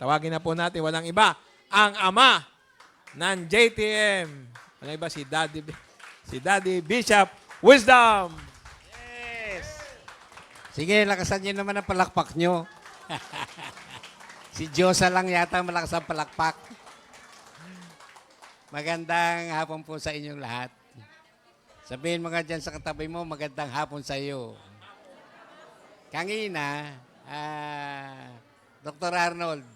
tawagin na po natin, walang iba, ang ama ng JTM. Walang iba, si Daddy Bishop Wisdom. Yes. Sige, lakasan niyo naman ang palakpak niyo. Si Diyosa lang yata malakas ang palakpak. Magandang hapon po sa inyong lahat. Sabihin mo nga dyan sa katabi mo, magandang hapon sa iyo. Kanina, Dr. Arnold,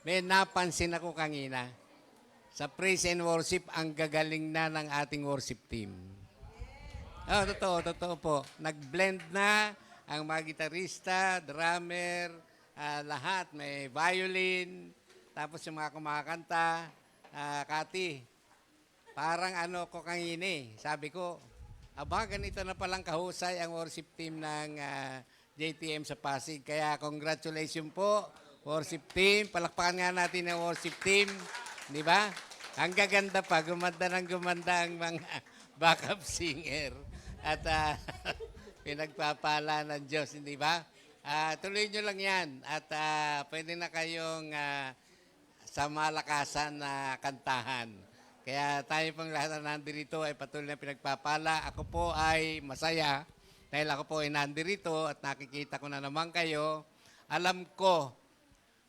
may napansin ako kanina. Sa praise and worship, ang gagaling na ng ating worship team. Oh, totoo po. Nag-blend na ang mga gitarista, drummer, lahat. May violin, tapos yung mga kumakanta. Kati, parang ano ko kanina sabi ko, aba, ganito na palang kahusay ang worship team ng JTM sa Pasig. Kaya congratulations po, worship team. Palakpakan nga natin ang worship team. Di ba? Ang gaganda pa, gumanda ng gumanda ang mga backup singer. At pinagpapala ng Diyos, hindi ba? Tuloy nyo lang yan. At pwede na kayong sa malakasan na kantahan. Kaya tayo pong lahat na nandirito ay patuloy na pinagpapala. Ako po ay masaya dahil ako po ay nandirito at nakikita ko na naman kayo. Alam ko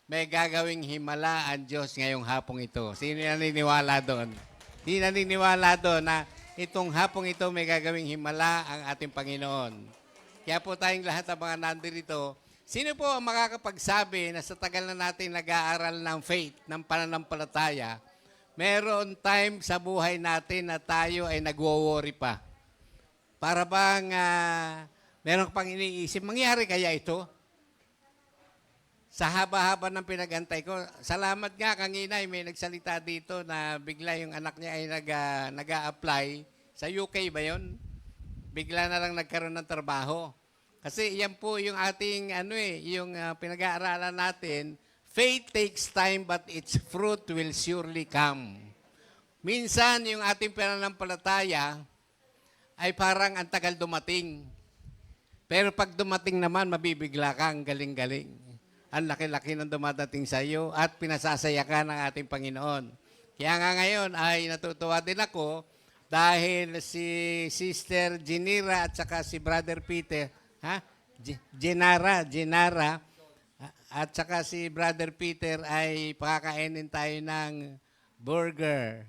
may gagawing himala ang Diyos ngayong hapong ito. Sino naniniwala doon? Sino naniniwala doon na itong hapong ito may gagawing himala ang ating Panginoon? Kaya po tayong lahat ng mga nandirito, sino po ang makakapagsabi na sa tagal na natin nag-aaral ng faith, ng pananampalataya, meron time sa buhay natin na tayo ay nagwo-worry pa? Para bang meron pang iniisip, mangyari kaya ito? Sa haba-haba ng pinag-antay ko, salamat nga kanina may nagsalita dito na bigla yung anak niya ay nag-a-apply. Sa UK ba yun? Bigla na lang nagkaroon ng trabaho. Kasi yan po yung ating yung pinag-aaralan natin, faith takes time but its fruit will surely come. Minsan yung ating pananampalataya ay parang ang tagal dumating. Pero pag dumating naman, mabibigla kang galing-galing. Ang laki-laki ng dumadating sa iyo at pinasasaya ka ng ating Panginoon. Kaya nga ngayon ay natutuwa din ako dahil si Sister Genira at saka si Brother Peter, Genara, at saka si Brother Peter ay pakakainin tayo ng burger,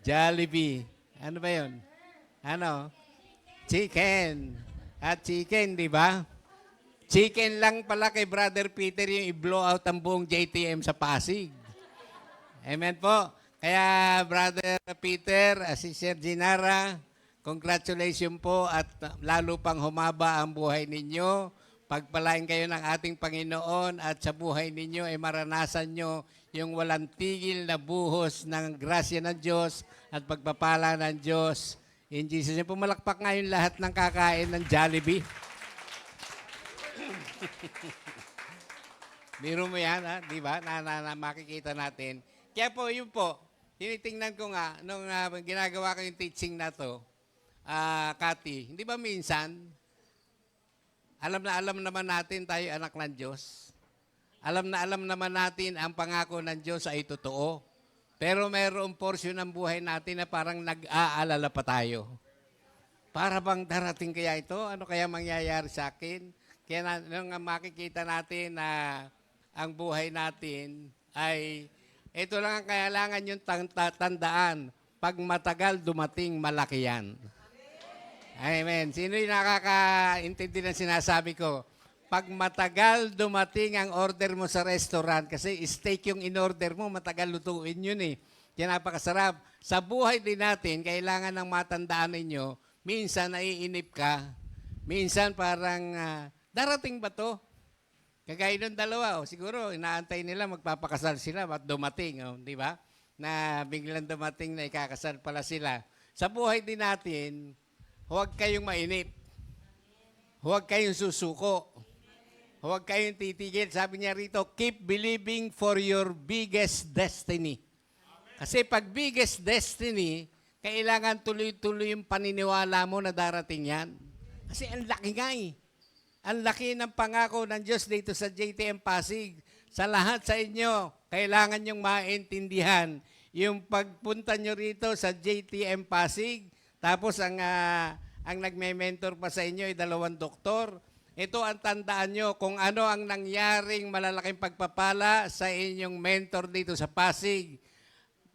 Jollibee. Ano ba yun? Chicken. At chicken, di ba? Chicken lang pala kay Brother Peter yung i-blow out ang buong JTM sa Pasig. Amen po. Kaya Brother Peter, Sister Genara, congratulations po at lalo pang humaba ang buhay ninyo. Pagpalain kayo ng ating Panginoon at sa buhay ninyo ay maranasan nyo yung walang tigil na buhos ng grasya ng Diyos at pagpapala ng Diyos. In Jesus name, pumalakpak ngayon lahat ng kakain ng Jollibee. Biro mo yan, di ba? Na makikita natin. Kaya po, yun po, tinitingnan ko nga, nung ginagawa ko yung teaching na to, Kati, hindi ba minsan, alam naman natin tayo anak ng Diyos. Alam naman natin ang pangako ng Diyos ay totoo. Pero mayroong portion ng buhay natin na parang nag-aalala pa tayo. Para bang darating kaya ito? Ano kaya mangyayari sa akin? Kaya nung makikita natin na ang buhay natin ay ito lang ang kailangan yung tandaan. Pag matagal dumating, malaki yan. Amen. Sino yung nakakaintindi ng sinasabi ko? Pag matagal dumating ang order mo sa restaurant, kasi steak yung in-order mo, matagal lutuin yun eh. Kaya napakasarap. Sa buhay din natin, kailangan ng matandaan ninyo, minsan naiinip ka, minsan parang darating ba to? Kagaya ng dalawa, siguro inaantay nila magpapakasal sila at dumating, di ba? Na biglang dumating na ikakasal pala sila. Sa buhay din natin, huwag kayong mainip. Huwag kayong susuko. Huwag kayong titigil. Sabi niya rito, keep believing for your biggest destiny. Kasi pag biggest destiny, kailangan tuloy-tuloy yung paniniwala mo na darating yan. Kasi ang laki nga eh. Ang laki ng pangako ng Diyos dito sa JTM Pasig. Sa lahat sa inyo, kailangan nyong maintindihan yung pagpunta nyo rito sa JTM Pasig, tapos ang nagme-mentor pa sa inyo ay 2 doktor. Ito ang tandaan nyo kung ano ang nangyaring malalaking pagpapala sa inyong mentor dito sa Pasig.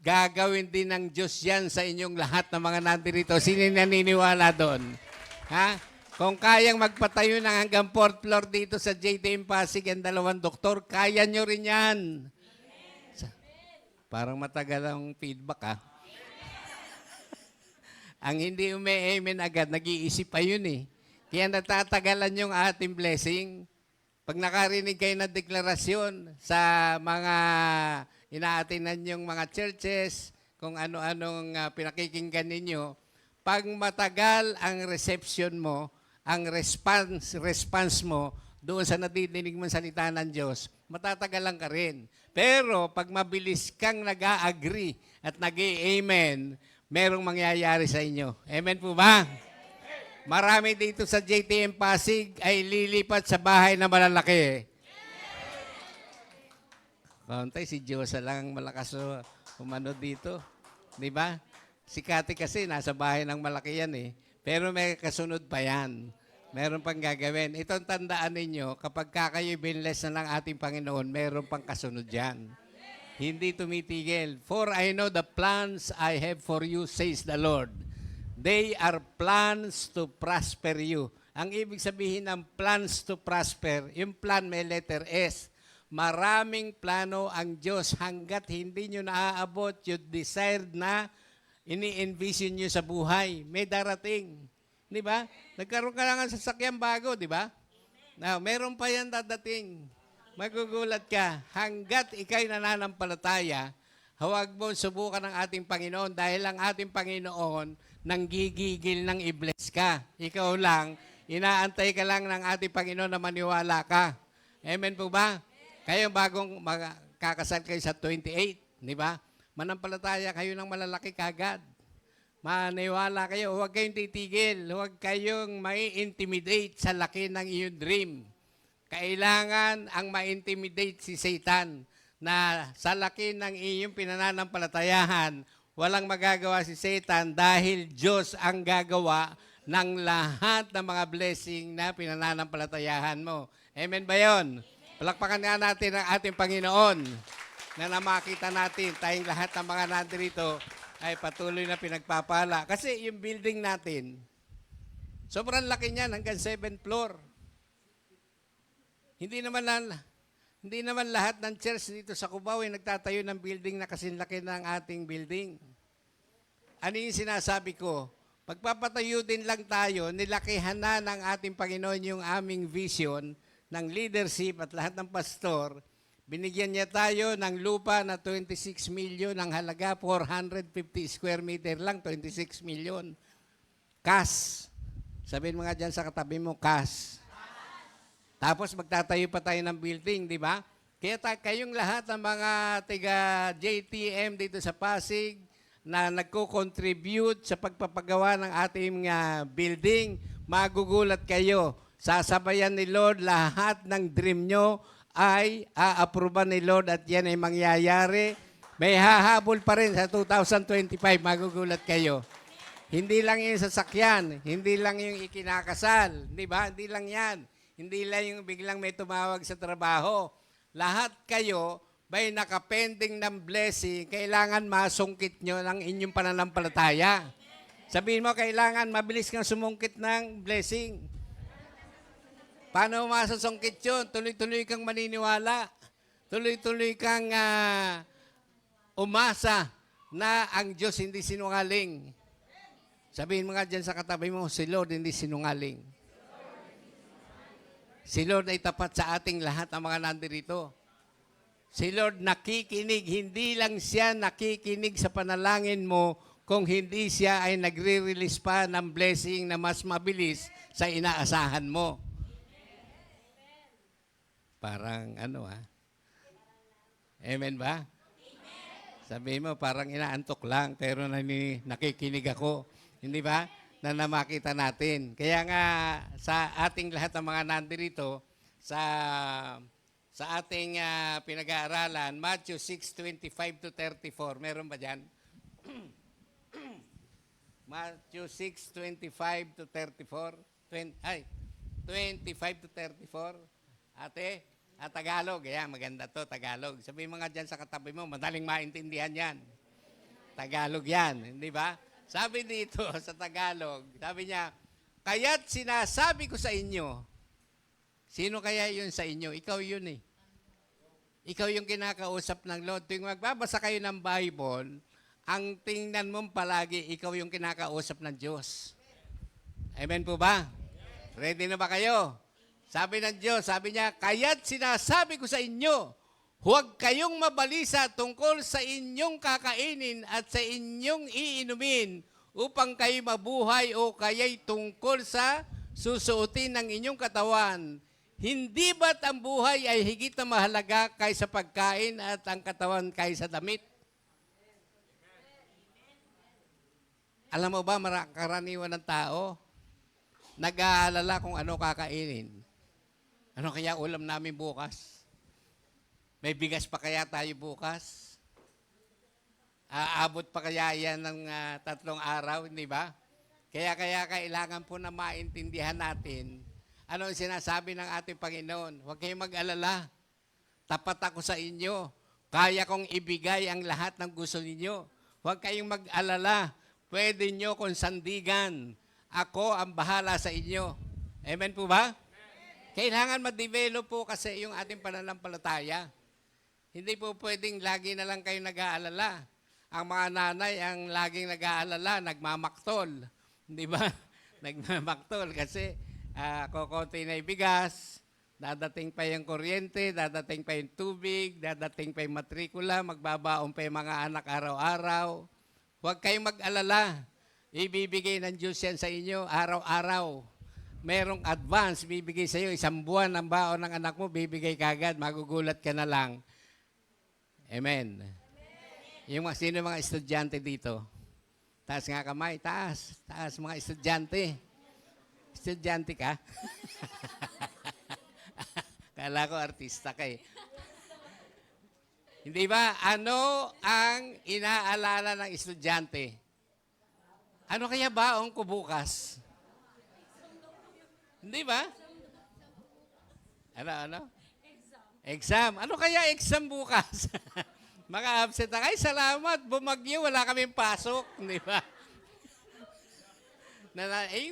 Gagawin din ng Diyos yan sa inyong lahat ng mga nandirito. Sino naniniwala doon? Ha? Kung kayang magpatayo ng hanggang 4th floor dito sa JTM Pasig ang 2 doktor, kaya nyo rin yan. Parang matagal ang feedback, ha? Ang hindi umi-amen agad, nag-iisip pa yun eh. Kaya natatagalan yung ating blessing. Pag nakarinig kayo ng deklarasyon sa mga inaatinan yung mga churches, kung ano-anong pinakikinggan ninyo, pag matagal ang reception mo, ang response mo doon sa nadidinig mong salita ng Diyos, matatagalan ka rin. Pero pag mabilis kang nag-a-agree at nag-i-amen, merong mangyayari sa inyo. Amen po ba? Marami dito sa JTM Pasig ay lilipat sa bahay na malalaki. Kontay, si Diyosa lang malakas umano dito. Di ba? Si Kati kasi nasa bahay ng malaki yan eh. Pero may kasunod pa yan. Meron pang gagawin. Itong tandaan ninyo, kapag kayo binless na ng ating Panginoon, meron pang kasunod yan. Hindi tumitigil. For I know the plans I have for you, says the Lord. They are plans to prosper you. Ang ibig sabihin ng plans to prosper, yung plan may letter S. Maraming plano ang Diyos hanggat hindi nyo naaabot yung desired na ini-envision nyo sa buhay. May darating. Di ba? Nagkaroon ka lang ng sasakyan bago, di ba? Now, meron pa yan dadating. Magugulat ka. Hanggat ikay nananampalataya, huwag mo subukan ng ating Panginoon dahil ang ating Panginoon nanggigigil ng i-bless ka. Ikaw lang, inaantay ka lang ng ating Panginoon na maniwala ka. Amen po ba? Kayo bagong kakasal kayo sa 28, di ba? Manampalataya kayo ng malalaki kagad. Maniwala kayo, huwag kayong titigil, huwag kayong mai-intimidate sa laki ng iyong dream. Kailangan ang ma-intimidate si Satan na sa laki ng iyong pinananampalatayahan, walang magagawa si Satan dahil Diyos ang gagawa ng lahat ng mga blessing na pinananampalatayahan mo. Amen ba yun? Palakpakan nga natin ang ating Panginoon na namakita natin tayong lahat ng mga nandirito ay patuloy na pinagpapala. Kasi yung building natin, sobrang laki niyan hanggang 7th floor. Hindi naman lahat ng church dito sa Cubao ay nagtatayo ng building na kasinlaki ng ating building. Ano yung sinasabi ko? Pagpapatayo din lang tayo, nilakihan na ng ating Panginoon yung aming vision ng leadership at lahat ng pastor. Binigyan niya tayo ng lupa na 26 million, ang halaga 450 square meter lang, 26 million. Cash. Sabihin mo nga dyan sa katabi mo, cash. Tapos magtatayo pa tayo ng building, di ba? Kaya kayong lahat ng mga tiga JTM dito sa Pasig na nagko-contribute sa pagpapagawa ng ating building, magugulat kayo. Sasabayan ni Lord lahat ng dream nyo ay a-approvean ni Lord at yan ay mangyayari. May hahabol pa rin sa 2025, magugulat kayo. Hindi lang yung sasakyan, hindi lang yung ikinakasal, di ba? Hindi lang yan. Hindi lang yung biglang may tumawag sa trabaho. Lahat kayo may nakapending ng blessing, kailangan masungkit nyo ng inyong pananampalataya. Sabihin mo, kailangan mabilis kang sumungkit ng blessing. Paano masasungkit yun? Tuloy-tuloy kang maniniwala. Tuloy-tuloy kang umasa na ang Diyos hindi sinungaling. Sabihin mo nga dyan sa katabi mo, si Lord hindi sinungaling. Si Lord ay tapat sa ating lahat ang mga nandirito. Si Lord nakikinig, hindi lang siya nakikinig sa panalangin mo kung hindi siya ay nagre-release pa ng blessing na mas mabilis sa inaasahan mo. Parang Amen ba? Sabihin mo, parang inaantok lang, pero nakikinig ako. Hindi ba? Na namakita natin. Kaya nga, sa ating lahat ng mga nandirito, sa sa ating pinag-aaralan, Matthew 6:25 to 34. Meron ba dyan? Matthew 6:25 to 34. 25 to 34. Ate, Tagalog. Ayan, maganda to, Tagalog. Sabi mga dyan sa katabi mo, madaling maintindihan yan. Tagalog yan, hindi ba? Sabi dito sa Tagalog, sabi niya, kaya't sinasabi ko sa inyo, sino kaya yun sa inyo? Ikaw yun eh. Ikaw yung kinakausap ng Lord. Tuwing magbabasa kayo ng Bible, ang tingnan mo palagi, ikaw yung kinakausap ng Diyos. Amen po ba? Ready na ba kayo? Sabi ng Diyos, sabi niya, kaya't sinasabi ko sa inyo, huwag kayong mabalisa tungkol sa inyong kakainin at sa inyong iinumin upang kayo mabuhay o kaya'y tungkol sa susuotin ng inyong katawan. Hindi ba't ang buhay ay higit na mahalaga kaysa pagkain at ang katawan kaysa damit? Alam mo ba, karaniwan ng tao, nag-aalala kung ano kakainin. Ano kaya ulam namin bukas? May bigas pa kaya tayo bukas? Aabot pa kaya yan ng 3 araw, hindi ba? Kaya kailangan po na maintindihan natin ano ang sinasabi ng ating Panginoon. Huwag kayong mag-alala. Tapat ako sa inyo. Kaya kong ibigay ang lahat ng gusto ninyo. Huwag kayong mag-alala. Pwede nyo kung sandigan. Ako ang bahala sa inyo. Amen po ba? Kailangan ma-develop po kasi yung ating pananampalataya. Hindi po pwedeng lagi na lang kayo nag-aalala. Ang mga nanay ang laging nag-aalala, nagmamaktol. Hindi ba? Nagmamaktol kasi kokonti na yung bigas, dadating pa yung kuryente, dadating pa yung tubig, dadating pa yung matrikula, magbabaon pa yung mga anak araw-araw. Huwag kayong mag-alala. Ibibigay ng Diyos yan sa inyo araw-araw. Merong advance, bibigay sa iyo. 1 buwan ang baon ng anak mo, bibigay kagad, magugulat ka na lang. Amen. Yung sino mga estudyante dito? Taas nga kamay, taas. Taas mga estudyante. Estudyante ka? Kala ko artista ka eh. Hindi ba? Ano ang inaalala ng estudyante? Ano kaya baon ko bukas? Hindi ba? Ano? Exam. Ano kaya exam bukas? Mga absent na, ay salamat, bumagyo, wala kaming pasok. Hindi ba?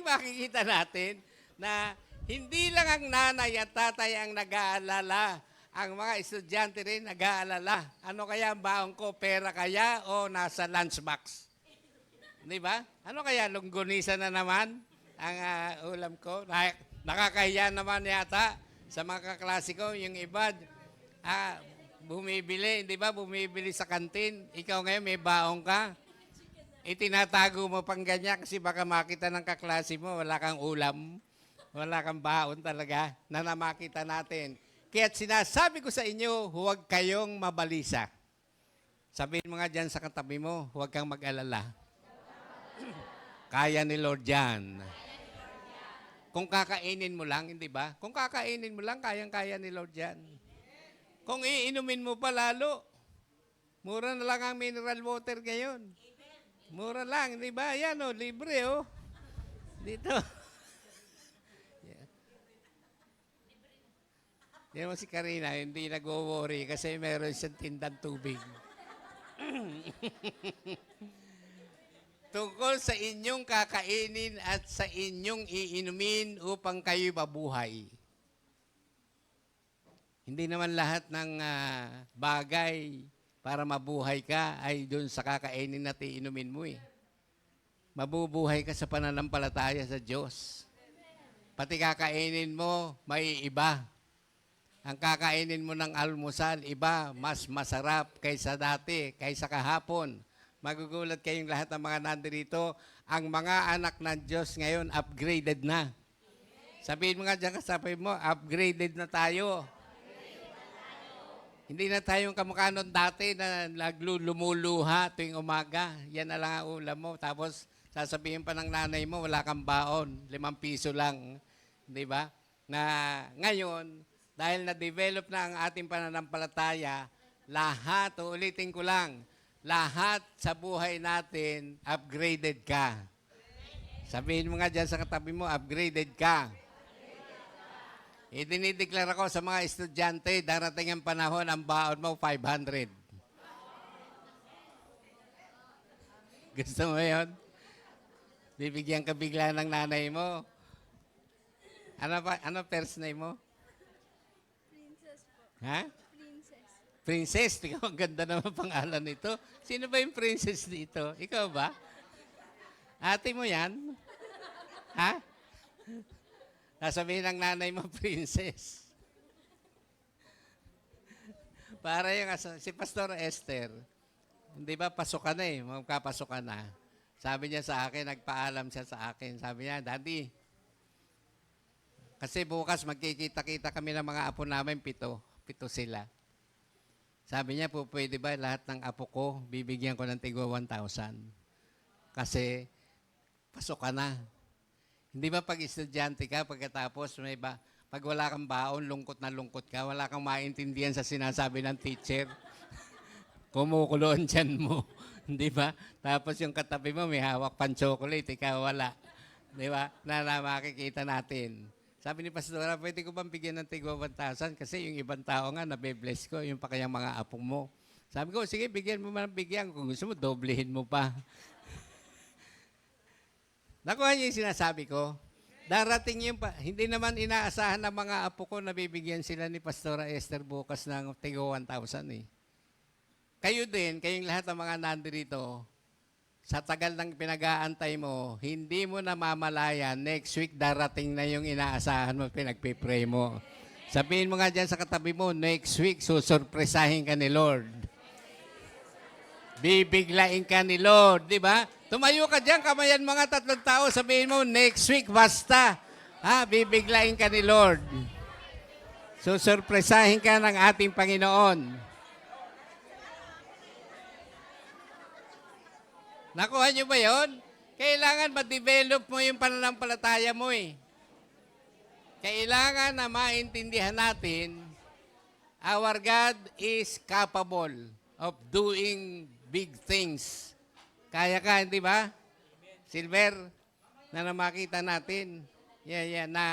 Makikita natin na hindi lang ang nanay at tatay ang nag-aalala. Ang mga estudyante rin nag-aalala. Ano kaya ang baon ko? Pera kaya o nasa lunchbox? Di ba? Ano kaya? Longganisa na naman ang ulam ko? Nakakahiya naman yata sa mga kaklase ko. Yung iba, bumibili, di ba? Bumibili sa kantin. Ikaw ngayon may baon ka. Itinatago mo pang ganyan kasi baka makita ng kaklase mo, wala kang ulam. Wala kang baon talaga na namakita natin. Kaya't sinasabi ko sa inyo, huwag kayong mabalisa. Sabihin mo nga dyan sa katabi mo, huwag kang mag-alala. Kaya ni Lord yan. Kung kakainin mo lang, hindi ba? Kung kakainin mo lang, kayang-kaya ni Lord yan. Kung iinumin mo pa lalo, mura na lang ang mineral water ngayon. Mura lang, hindi ba? Yan o, libre o. Dito. Yan mo si Karina, hindi nag-worry kasi meron siyang tindang tubig. Tungkol sa inyong kakainin at sa inyong iinumin upang kayo mabuhay. Hindi naman lahat ng bagay para mabuhay ka ay doon sa kakainin at iinumin mo eh. Mabubuhay ka sa pananampalataya sa Diyos. Pati kakainin mo, may iba. Ang kakainin mo ng almusal, iba, mas masarap kaysa dati, kaysa kahapon. Magugulat kayong lahat ng mga nandirito, ang mga anak ng Diyos ngayon upgraded na. Sabihin mo nga dyan, kasabi mo, upgraded na tayo. Hindi na tayong kamukha noon dati na lumuluha tuwing umaga. Yan na lang ang ulam mo. Tapos sasabihin pa ng nanay mo, wala kang baon. 5 piso lang. Di ba? Na ngayon, dahil na-develop na ang ating pananampalataya, lahat, uulitin ko lang, lahat sa buhay natin, upgraded ka. Sabihin mo nga dyan sa katabi mo, upgraded ka. Idinideklara ko sa mga estudyante, darating ang panahon, ang baon mo, 500. Gusto mo yun? Bibigyan ka bigla ng nanay mo. Ano first name mo? Princess po. Ha? Princess. Princess. Tingnan, ang ganda naman pangalan nito. Sino ba yung princess dito? Ikaw ba? Ate mo yan? Ha? Sasabihin ng nanay mo, princess. Para yung si Pastor Esther, hindi ba pasok ka na eh, magkapasok ka na. Sabi niya sa akin, nagpaalam siya sa akin. Sabi niya, Daddy, kasi bukas magkikita-kita kami ng mga apo namin, 7 sila. Sabi niya po, pwede ba lahat ng apo ko, bibigyan ko ng tigwa 1,000? Kasi pasok ka na. Hindi ba pag estudyante ka, pagkatapos pag wala kang baon, lungkot na lungkot ka, wala kang maintindihan sa sinasabi ng teacher, kumukuloan dyan mo. Di ba? Tapos yung katabi mo, may hawak pang chocolate, ikaw wala. Di ba? Na makikita natin. Sabi ni Pastora, pwede ko bang bigyan ng tigwa 1,000? Kasi yung ibang tao nga, nabe-bless ko, yung pa kayang mga apo mo. Sabi ko, sige, bigyan mo man bigyan. Kung gusto mo, doblehin mo pa. Nakuha niyo yung sinasabi ko? Darating yung hindi naman inaasahan ng mga apo ko na bibigyan sila ni Pastora Esther bukas ng tigwa 1,000 eh. Kayo din, kayong lahat ng mga nandito, sa tagal ng pinag-aantay mo, hindi mo na mamalaya, next week darating na yung inaasahan mo, pinagpipray mo. Sabihin mo nga dyan sa katabi mo, next week susurpresahin ka ni Lord. Bibiglain ka ni Lord, di ba? Tumayo ka dyan, kamayan mga 3 tao, sabihin mo, next week basta, bibiglain ka ni Lord. Susurpresahin ka ng ating Panginoon. Nakuha niyo ba yun? Kailangan ma-develop mo yung pananampalataya mo eh. Kailangan na maintindihan natin, our God is capable of doing big things. Kaya ka, hindi ba? Silver, na makita natin. Na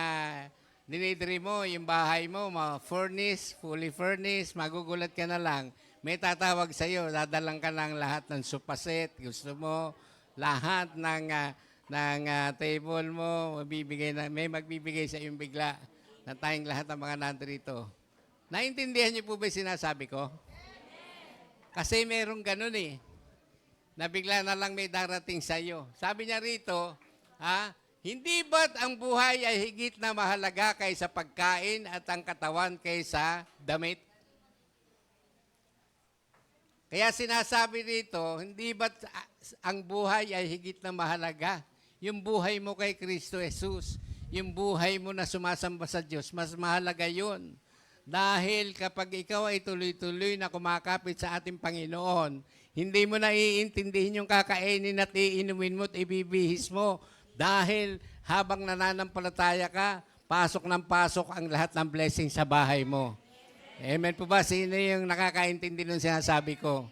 dinidiri mo yung bahay mo, furnished, fully furnished, magugulat ka na lang. May tatawag sa iyo, dadalang ka ng lahat ng sofa set, gusto mo, lahat ng table mo, may magbibigay sa iyo bigla na tayong lahat ng mga nandito. Naintindihan niyo po ba yung sinasabi ko? Kasi merong ganun eh, na bigla na lang may darating sa iyo. Sabi niya rito, hindi ba't ang buhay ay higit na mahalaga kaysa pagkain at ang katawan kaysa damit? Kaya sinasabi dito, hindi ba't ang buhay ay higit na mahalaga? Yung buhay mo kay Kristo Jesus, yung buhay mo na sumasamba sa Diyos, mas mahalaga yun. Dahil kapag ikaw ay tuloy-tuloy na kumakapit sa ating Panginoon, hindi mo na iintindihin yung kakainin at iinumin mo at ibibihis mo. Dahil habang nananampalataya ka, pasok ng pasok ang lahat ng blessing sa bahay mo. Amen po ba? Sino yung nakakaintindi ng sinasabi ko?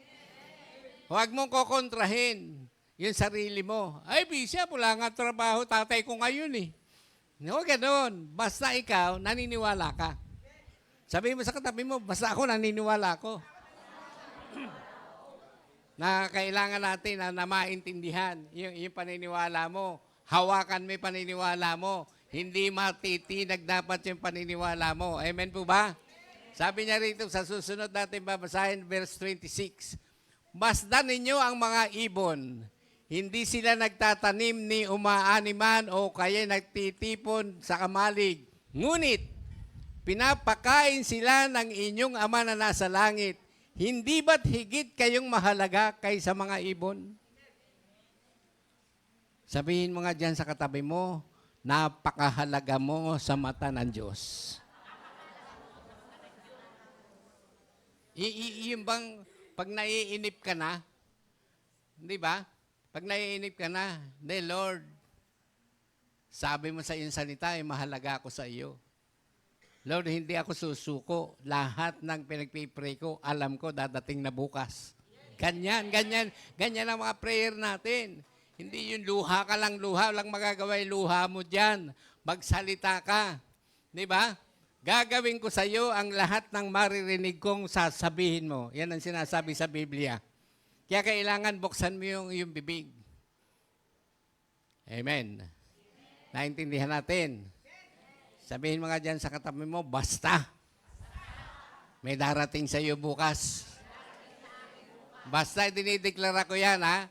Huwag mong kokontrahin yung sarili mo. Ay, Bishop, wala nga trabaho, tatay ko ngayon eh. Huwag ganun. Basta ikaw, naniniwala ka. Sabihin mo sa katabi mo, basta ako naniniwala ko. Na kailangan natin na maintindihan yung paniniwala mo. Hawakan mo yung paniniwala mo. Hindi matitinag dapat yung paniniwala mo. Amen po ba? Sabi niya rito sa susunod natin babasahin, verse 26. Masdan ninyo ang mga ibon. Hindi sila nagtatanim ni umaaniman o kaya nagtitipon sa kamalig. Ngunit, pinapakain sila ng inyong Ama na nasa langit. Hindi ba't higit kayong mahalaga kaysa mga ibon? Sabihin mo nga dyan sa katabi mo, napakahalaga mo sa mata ng Diyos. Yung bang, pag naiinip ka na, di ba? Pag naiinip ka na, Lord, sabi mo sa iyong salita, mahalaga ako sa iyo. Lord, hindi ako susuko. Lahat ng pinagpipray ko, alam ko dadating na bukas. Ganyan ang mga prayer natin. Hindi yung luha ka lang, luha lang magagawa yung luha mo dyan. Magsalita ka. Di ba? Gagawin ko sa iyo ang lahat ng maririnig kong sasabihin mo. Yan ang sinasabi sa Biblia. Kaya kailangan buksan mo yung bibig. Amen. Naintindihan natin. Sabihin mo nga dyan sa katabi mo, basta. May darating sa iyo bukas. Basta dinideklara ko yan, ha?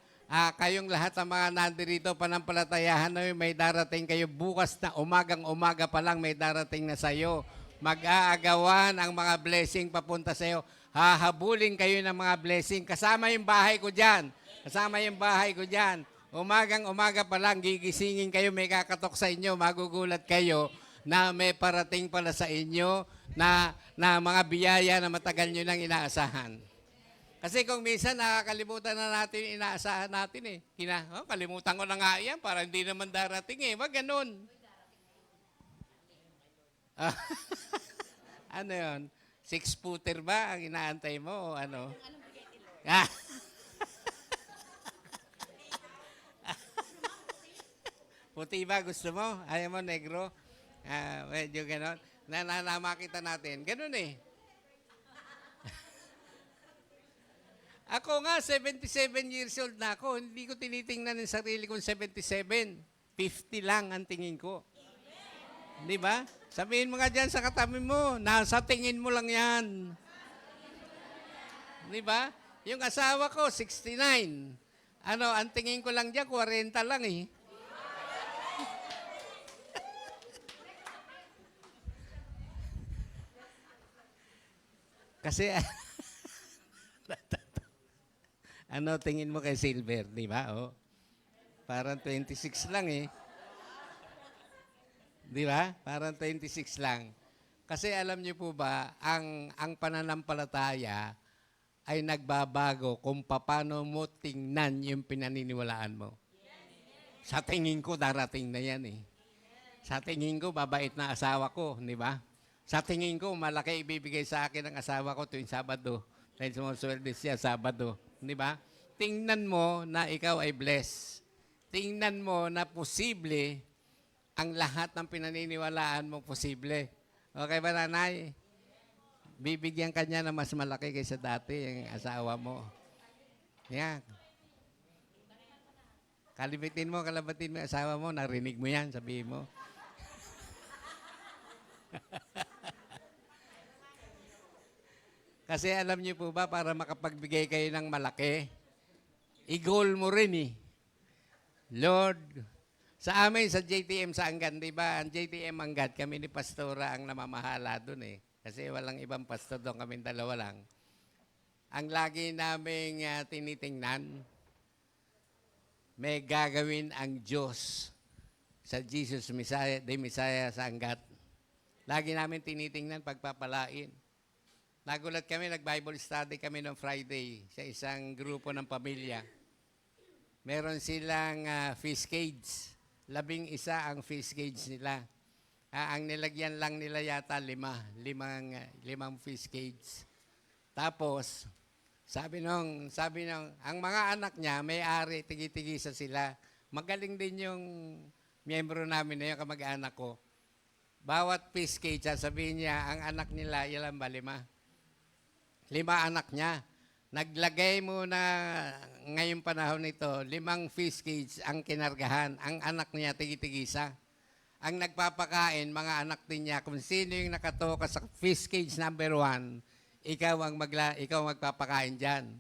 Kayong lahat ng mga nandirito, panampalatayahan na may darating kayo bukas na umagang-umaga pa lang may darating na sa iyo. Mag-aagawan ang mga blessing papunta sa iyo. Hahabulin kayo ng mga blessing. Kasama yung bahay ko dyan. Kasama yung bahay ko dyan. Umagang-umaga pa lang, gigisingin kayo, may kakatok sa inyo, magugulat kayo na may parating pala sa inyo na mga biyaya na matagal nyo nang inaasahan. Kasi kung minsan nakakalimutan na natin yung inaasahan natin eh. Kalimutan ko na nga yan para hindi naman darating eh. Wag ganun. Ano yun? 6-footer ba ang inaantay mo o ano? Puti ba gusto mo? Ayaw mo negro? Medyo ganon. Makita natin. Ganon eh. Ako nga, 77 years old na ako. Hindi ko tinitingnan yung sarili kong 77. 50 lang ang tingin ko. Di ba? Sabihin mo nga dyan sa katabi mo, nasa tingin mo lang yan. Di ba? Yung asawa ko, 69. Ang tingin ko lang dyan, 40 lang eh. Kasi, tingin mo kay Silver, di ba? Parang 26 lang eh. Di ba? Parang 26 lang. Kasi alam niyo po ba, ang pananampalataya ay nagbabago kung paano mo tingnan yung pinaniniwalaan mo. Sa tingin ko, darating na yan eh. Sa tingin ko, babait na asawa ko, di ba? Sa tingin ko, malaki ibibigay sa akin ng asawa ko tuwing Sabado. Dahil sumusweldo siya Sabado. Di ba? Tingnan mo na ikaw ay blessed. Tingnan mo na posible ang lahat ng pinaniniwalaan mo posible. Okay ba, nanay? Bibigyan ka niya na mas malaki kaysa dati yung asawa mo. Yan. Kalabatin mo yung asawa mo, narinig mo yan, sabihin mo. Kasi alam niyo po ba, para makapagbigay kayo ng malaki, i-goal mo rin eh. Lord, sa amin, sa JTM sa Angat, di ba? Ang JTM Angat, kami ni Pastora ang namamahala doon eh. Kasi walang ibang pastor doon, kami dalawa lang. Ang lagi naming tinitingnan, may gagawin ang Diyos sa Jesus Messiah, the Messiah sa Angat. Lagi namin tinitingnan, pagpapalain. Nagulat kami, nag-Bible study kami noong Friday sa isang grupo ng pamilya. Meron silang fish cage. 11 ang fish cage nila. Ang nilagyan lang nila yata 5. Limang fish cage. Tapos, sabi nung, ang mga anak niya, may-ari, tigi-tigisa sila. Magaling din yung miyembro namin na yung kamag-anak ko. Bawat fish cage, sabihin niya, ang anak nila, ilan ba? 5 anak niya. Naglagay muna ngayong panahon nito, 5 fish cage ang kinargahan. Ang anak niya, tigi-tigisa. Ang nagpapakain, mga anak din niya, kung sino yung nakatoka sa fish cage number 1, ikaw magpapakain dyan.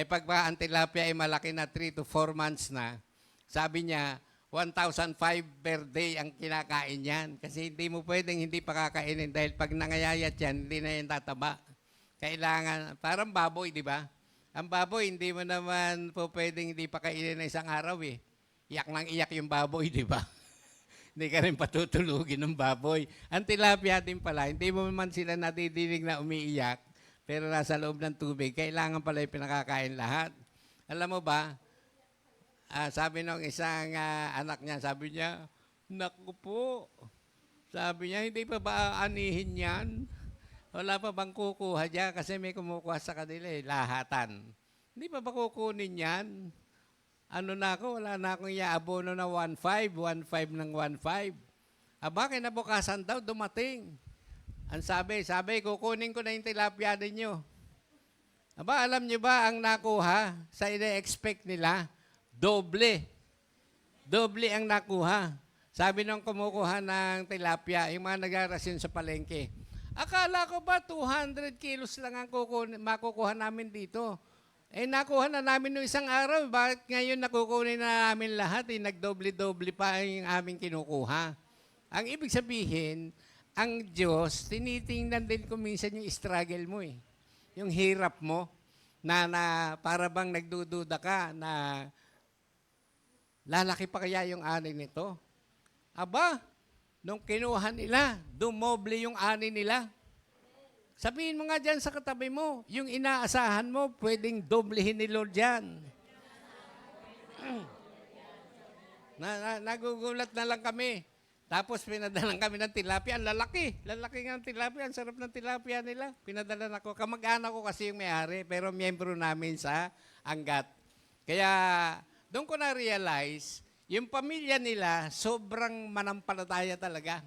Pag ang tilapia ay malaki na 3 to 4 months na, sabi niya, 1,005 per day ang kinakain yan. Kasi hindi mo pwedeng hindi pakakainin dahil pag nangayayat yan, hindi na yan tataba. Kailangan, parang baboy, di ba? Ang baboy, hindi mo naman po pwedeng hindi pakainin na isang araw eh. Iyak nang iyak yung baboy, di ba? Hindi ka rin patutulugin ng baboy. Ang tilapia din pala, hindi mo man sila nadidinig na umiiyak, pero nasa loob ng tubig, kailangan pala yung pinakakain lahat. Alam mo ba, sabi ng isang anak niya, sabi niya, naku po, Sabi niya, hindi pa ba aanihin yan? Wala pa bang kukuha dyan? Kasi may kumukuha sa kanila lahatan. Hindi pa ba kukunin yan? Ano na ako, wala na akong iaabono na 1.5, 1.5 ng 1.5. Aba, kinabukasan daw, dumating. Ang sabi, kukunin ko na yung tilapia ninyo. Aba, alam niyo ba ang nakuha sa ina-expect nila? Doble. Doble ang nakuha. Sabi nung kumukuha ng tilapia, yung mga nag-arasyon sa palengke, akala ko ba 200 kilos lang ang makukuha namin dito? Nakuha na namin noong isang araw. Bakit ngayon nakukunin na namin lahat? Nagdoble-doble pa yung aming kinukuha. Ang ibig sabihin, ang Diyos, tinitingnan din kung minsan yung struggle mo eh. Yung hirap mo, na para bang nagdududa ka na lalaki pa kaya yung ani nito? Aba, nung kinuha nila, dumoble yung ani nila. Sabihin mo nga dyan sa katabi mo, yung inaasahan mo, pwedeng doblehin ni Lord dyan. Nagugulat na lang kami. Tapos pinadalan kami ng tilapia. Ang lalaki. Lalaki nga ng tilapia. Ang sarap ng tilapia nila. Pinadalan ako. Kamag-anak ko kasi yung may-ari, pero miyembro namin sa Angat. Kaya doon ko na-realize, yung pamilya nila, sobrang manampalataya talaga.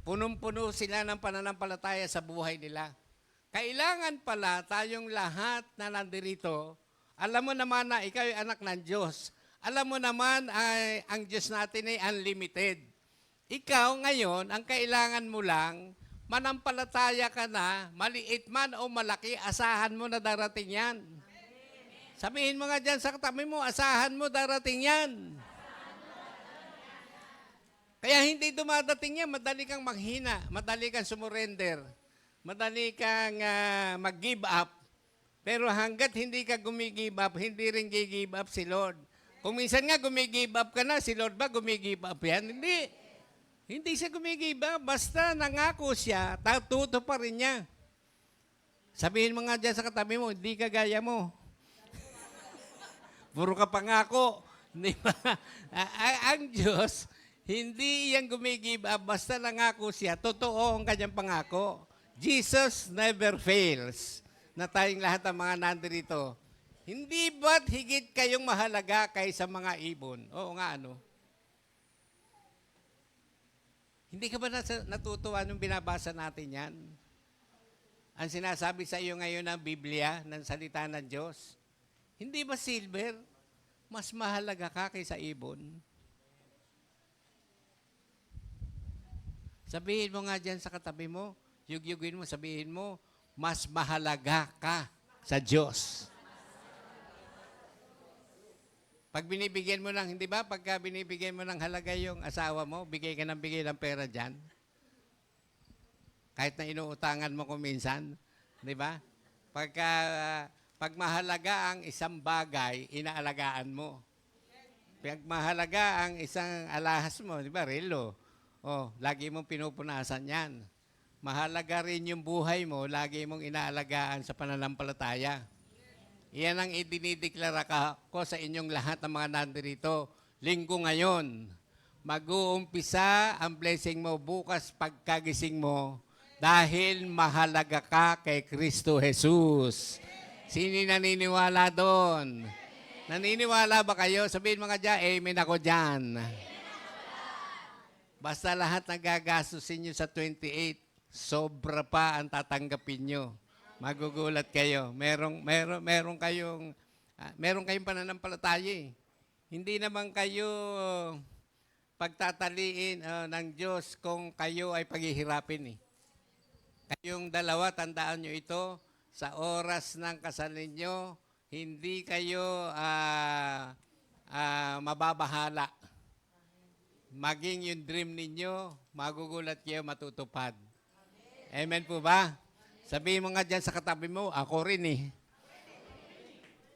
Punong-puno sila ng pananampalataya sa buhay nila. Kailangan pala tayong lahat na nandirito, alam mo naman na ikaw ay anak ng Diyos. Alam mo naman ay ang Diyos natin ay unlimited. Ikaw ngayon, ang kailangan mo lang, manampalataya ka na, maliit man o malaki, asahan mo na darating yan. Sabihin mo nga dyan sa katabi mo, asahan mo darating yan. Kaya hindi dumadating yan, madali kang maghina, madali kang sumurrender, madali kang mag-give up. Pero hanggat hindi ka gumigive up, hindi rin gigive up si Lord. Kung minsan nga gumigive up ka na, si Lord ba gumigive up yan? Hindi. Hindi siya gumigive up. Basta nangako siya, tuto pa rin niya. Sabihin mo nga dyan sa katabi mo, hindi ka gaya mo. Puro ka pangako. Di ba? Ang Diyos, hindi yan gumigive up. Basta nangako siya, totoo ang kanyang pangako. Jesus never fails. Na tayong lahat ng mga nandirito. Hindi ba't higit kayong mahalaga kaysa mga ibon? Oo nga, ano? Hindi ka ba natutuwa nung binabasa natin yan? Ang sinasabi sa iyo ngayon ng Biblia, ng salita ng Diyos, hindi ba silver, mas mahalaga ka kaysa ibon? Sabihin mo nga dyan sa katabi mo, yugyugin mo, sabihin mo, mas mahalaga ka sa Diyos. Pag binibigyan mo ng, hindi ba, pagka binibigyan mo ng halaga yung asawa mo, bigay ka ng bigay ng pera dyan. Kahit na inuutangan mo kung minsan, di ba? Pag mahalaga ang isang bagay, inaalagaan mo. Pag mahalaga ang isang alahas mo, di ba, relo, lagi mong pinupunasan yan. Mahalaga rin yung buhay mo, lagi mong inaalagaan sa pananampalataya. Iyan ang idinideklara ko sa inyong lahat ng mga nandirito. Linggo ngayon, mag-uumpisa ang blessing mo bukas pagkagising mo dahil mahalaga ka kay Kristo Jesus. Sino naniniwala doon? Naniniwala ba kayo? Sabihin mga dyan, amen ako dyan. Basta lahat nagagastusin nyo sa 28, sobra pa ang tatanggapin nyo. Magugulat kayo. Meron kayong pananampalataya eh. Hindi naman kayo pagtataliin ng Diyos kung kayo ay paghihirapin eh. Kayong dalawa, tandaan nyo ito, sa oras ng kasal ninyo, hindi kayo mababahala. Maging yung dream ninyo, magugulat kayo, matutupad. Amen po ba? Sabihin mo nga dyan sa katabi mo, ako rin eh.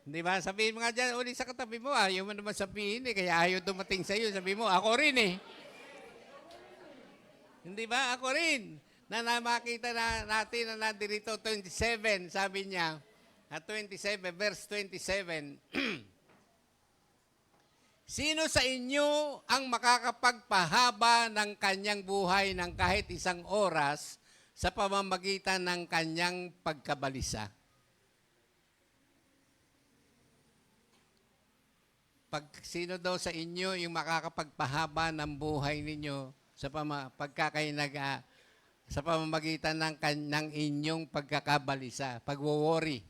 Di ba? Sabihin mo nga dyan ulit sa katabi mo, ayaw mo naman sabihin eh, kaya ayaw dumating sa iyo. Sabihin mo, ako rin eh. Hindi ba? Ako rin. Makita natin na nandirito 27, sabi niya, 27, verse 27. Sino sa inyo ang makakapagpahaba ng kanyang buhay ng kahit 1 oras sa pamamagitan ng kanyang pagkabalisa? Sino daw sa inyo yung makakapagpahaba ng buhay ninyo sa sa pamamagitan ng inyong pagkakabalisa, pagwo-worry?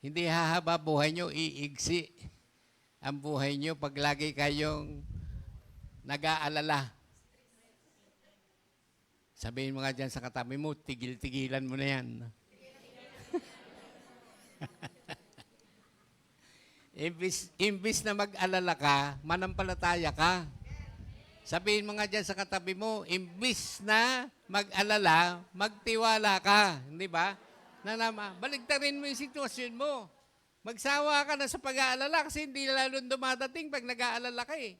Hindi hahaba buhay nyo, iigsi ang buhay nyo pag lagi kayong nag-aalala. Sabihin mo nga dyan sa katabi mo, tigil-tigilan mo na yan. Imbis na mag-alala ka, manampalataya ka. Sabihin mo nga dyan sa katabi mo, imbis na mag-alala, magtiwala ka. Hindi ba? Baligtarin mo yung sitwasyon mo. Magsawa ka na sa pag-aalala kasi hindi lalong dumadating pag nag-aalala ka eh.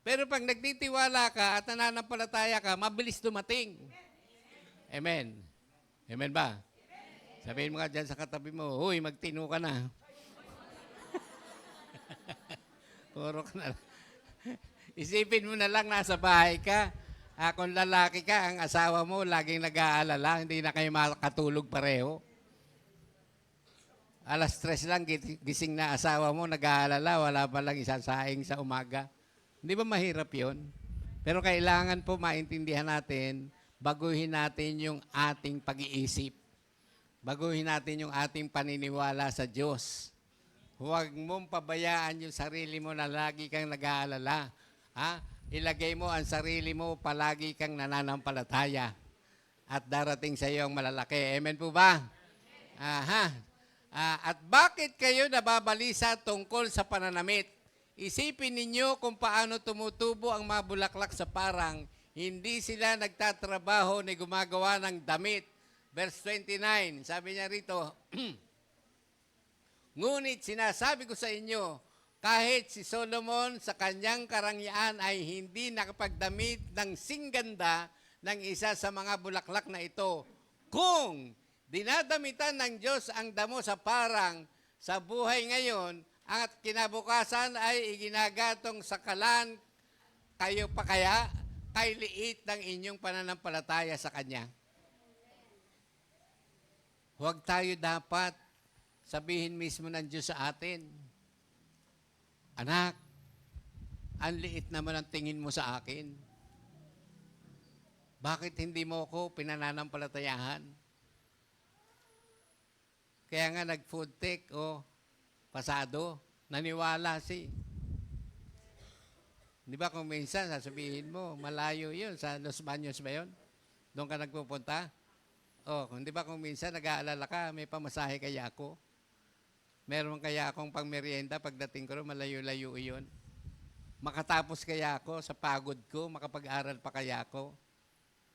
Pero pag nagtitiwala ka at nananampalataya ka, mabilis dumating. Amen. Amen ba? Sabihin mo nga dyan sa katabi mo, huy, magtino ka na. Puro ka na. Isipin mo na lang, nasa bahay ka. Kung lalaki ka, ang asawa mo, laging nag-aalala, hindi na kayo makatulog pareho. 3:00 lang, gising na asawa mo, nag-aalala, wala pa lang isang saing sa umaga. Hindi ba mahirap yon? Pero kailangan po maintindihan natin, baguhin natin yung ating pag-iisip. Baguhin natin yung ating paniniwala sa Diyos. Huwag mong pabayaan yung sarili mo na lagi kang nag-aalala. Ilagay mo ang sarili mo, palagi kang nananampalataya. At darating sa iyo ang malalaki. Amen po ba? At bakit kayo nababalisa tungkol sa pananamit? Isipin ninyo kung paano tumutubo ang mga bulaklak sa parang. Hindi sila nagtatrabaho ni gumagawa ng damit. Verse 29, sabi niya rito, ngunit sinasabi ko sa inyo, kahit si Solomon sa kanyang karangyaan ay hindi nakapagdamit ng singganda ng isa sa mga bulaklak na ito. Kung dinadamitan ng Diyos ang damo sa parang sa buhay ngayon at kinabukasan ay iginagatong sakalan, kayo pa kaya kay liit ng inyong pananampalataya sa Kanya? Huwag tayo dapat sabihin mismo ng Diyos sa atin, anak, ang liit naman ang tingin mo sa akin. Bakit hindi mo ako pinananampalatayahan? Kaya nga nag-food tech pasado, naniwala si. Di ba kung minsan sasabihin mo, malayo yun, sa Los Baños ba yun? Doon ka nagpupunta? Di ba kung minsan nag-aalala ka, may pamasahe kaya ako? Meron kaya akong pangmerienda pagdating ko, malayo-layo yun? Makatapos kaya ako sa pagod ko, makapag-aral pa kaya ako?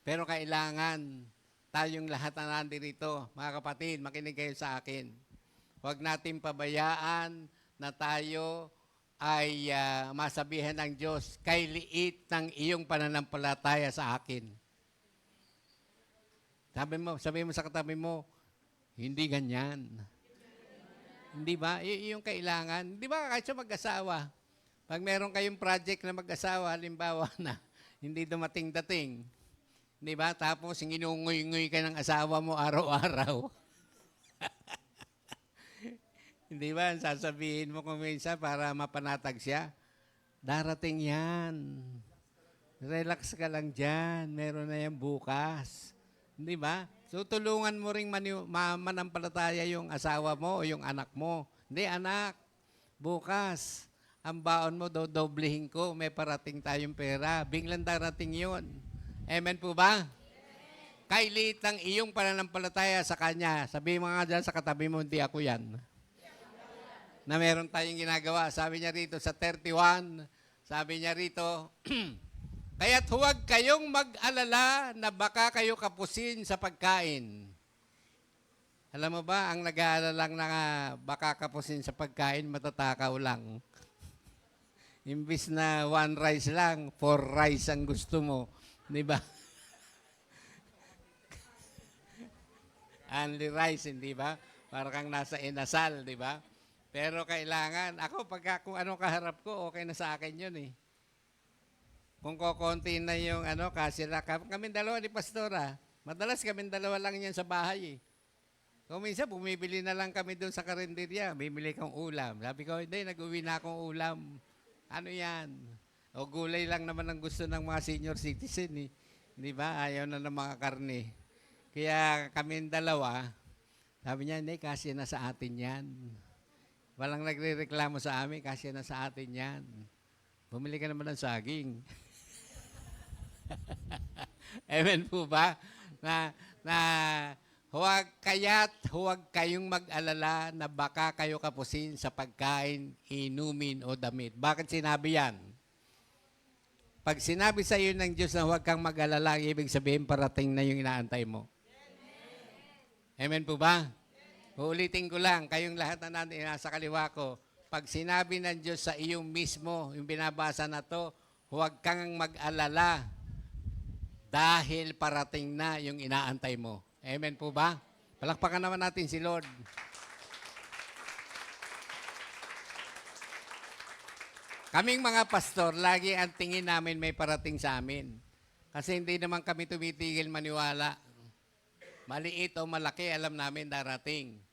Pero kailangan tayong lahat na nandito, mga kapatid, makinig kayo sa akin. Huwag natin pabayaan na tayo ay masabihan ng Diyos, kay liit ng iyong pananampalataya sa akin. Sabi mo sa katabi mo, hindi ganyan. Hindi ba? Yung kailangan. Di ba kahit sa mag-asawa, pag meron kayong project na mag-asawa, halimbawa na, hindi dumating-dating, di ba? Tapos, inungoy-ngoy ka ng asawa mo araw-araw. Hindi ba? Sasabihin mo kung minsan para mapanatag siya, darating yan. Relax ka lang dyan. Meron na yan bukas. Hindi ba? So, tulungan mo ring manampalataya yung asawa mo o yung anak mo. Hindi, anak, bukas, ang baon mo, doblehin ko, may parating tayong pera. Biglang darating yun. Amen po ba? Amen. Kay liit ng iyong pananampalataya sa Kanya. Sabihin mo nga dyan sa katabi mo, hindi ako yan. Na meron tayong ginagawa. Sabi niya rito sa 31, sabi niya rito, kaya't huwag kayong mag-alala na baka kayo kapusin sa pagkain. Alam mo ba, ang nag-aalalang na baka kapusin sa pagkain, matatakaw lang. Imbis na 1 rice lang, 4 rice ang gusto mo. Di ba? Only rice, hindi ba? Para kang nasa inasal, di ba? Pero kailangan, ako pagka kung ano kaharap ko, okay na sa akin yun eh. Kung kokonti na yung kasira, kami dalawa ni Pastora, madalas kami dalawa lang yan sa bahay eh. Kung minsan, bumibili na lang kami doon sa karinderya, bibili kang ulam. Sabi ko, hindi, nag-uwi na akong ulam. Ano yan? O gulay lang naman ang gusto ng mga senior citizen eh. Di ba? Ayaw na ng mga karne. Kaya kami dalawa, sabi niya, hindi, kasi na sa atin yan. Walang nagre-reklamo sa amin, kasi na sa atin yan. Bumili ka naman ng saging. Amen po ba? Huwag kayong mag-alala na baka kayo kapusin sa pagkain, inumin o damit. Bakit sinabi yan? Pag sinabi sa iyo ng Diyos na huwag kang mag-alala, ibig sabihin parating na yung inaantay mo. Amen po ba? Uulitin ko lang, kayong lahat na nasa kaliwa ko, pag sinabi ng Diyos sa iyo mismo, yung binabasa na to, huwag kang mag-alala dahil parating na yung inaantay mo. Amen po ba? Palakpakan naman natin si Lord. Kaming mga pastor, lagi ang tingin namin may parating sa amin. Kasi hindi naman kami tumitigil maniwala. Maliit o malaki, alam namin darating.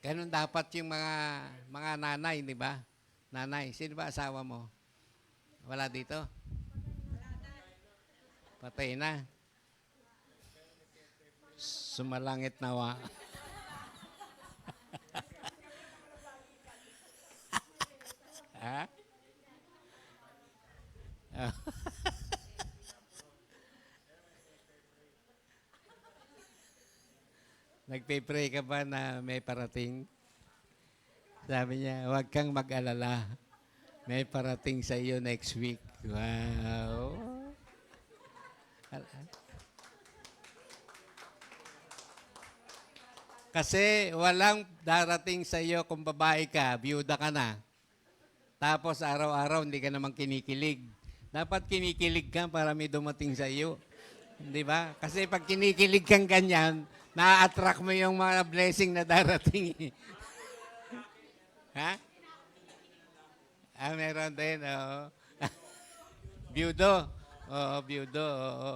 Ganun dapat yung mga nanay, di ba? Nanay, sino ba asawa mo? Wala dito? Patay na. Sumalangit nawa. Ha? Nagpe-pray ka ba na may parating? Sabi niya, huwag kang mag-alala. May parating sa iyo next week. Wow. Kasi walang darating sa iyo kung babae ka, biyuda ka na. Tapos araw-araw hindi ka naman kinikilig. Dapat kinikilig ka para may dumating sa iyo. Di ba? Kasi pag kinikilig kang ganyan, na-attract mo yung mga blessing na darating. Ha? Meron din, oo. Biyudo. Oo, biyudo, oo.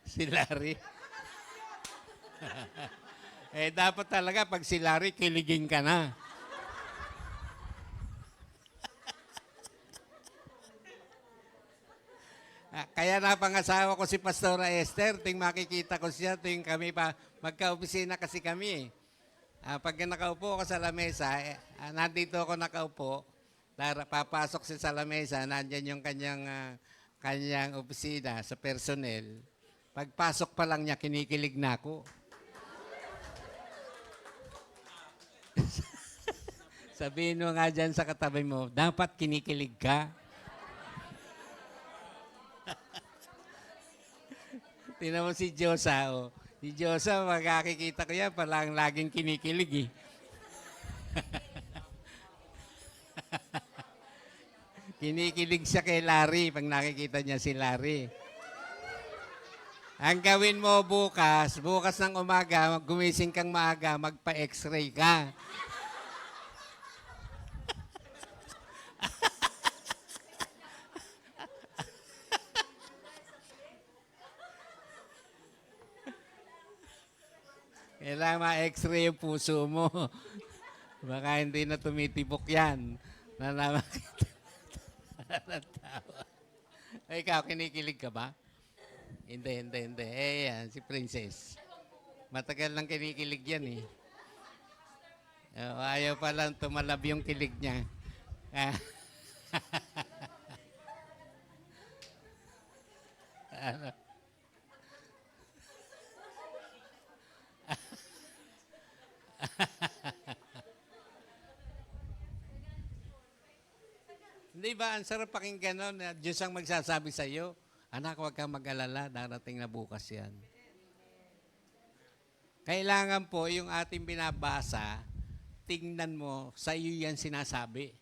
Si Larry. Dapat talaga pag si Larry, kiligin ka na. Kaya napangasawa ko si Pastora Esther, tuwing makikita ko siya, tuwing kami pa, magka-opisina kasi kami. Pag nakaupo ako sa lamesa, nandito ako nakaupo, papasok siya sa lamesa, nandyan yung kanyang opisina sa personnel. Pagpasok pa lang niya, kinikilig na ako. Sabihin mo nga dyan sa katabi mo, dapat kinikilig ka. Tingnan mo si Diyosa, oh. Si Diyosa, magkakikita ko yan, palang laging kinikilig, eh. Kinikilig siya kay Larry pag nakikita niya si Larry. Ang gawin mo bukas ng umaga, gumising kang maaga, magpa-x-ray ka. Kailangan ma-x-ray yung puso mo. Baka hindi na tumitibok yan. Ikaw, kinikilig ka ba? Hindi. Yan, si Princess. Matagal lang kinikilig yan eh. Ayaw pa lang tumalab yung kilig niya. Ano? Hindi ba, ang sarap pakinggan nun, na Diyos ang magsasabi sa iyo, anak, huwag kang mag-alala, darating na bukas yan. Kailangan po, yung ating binabasa, tingnan mo, sa iyo yan sinasabi.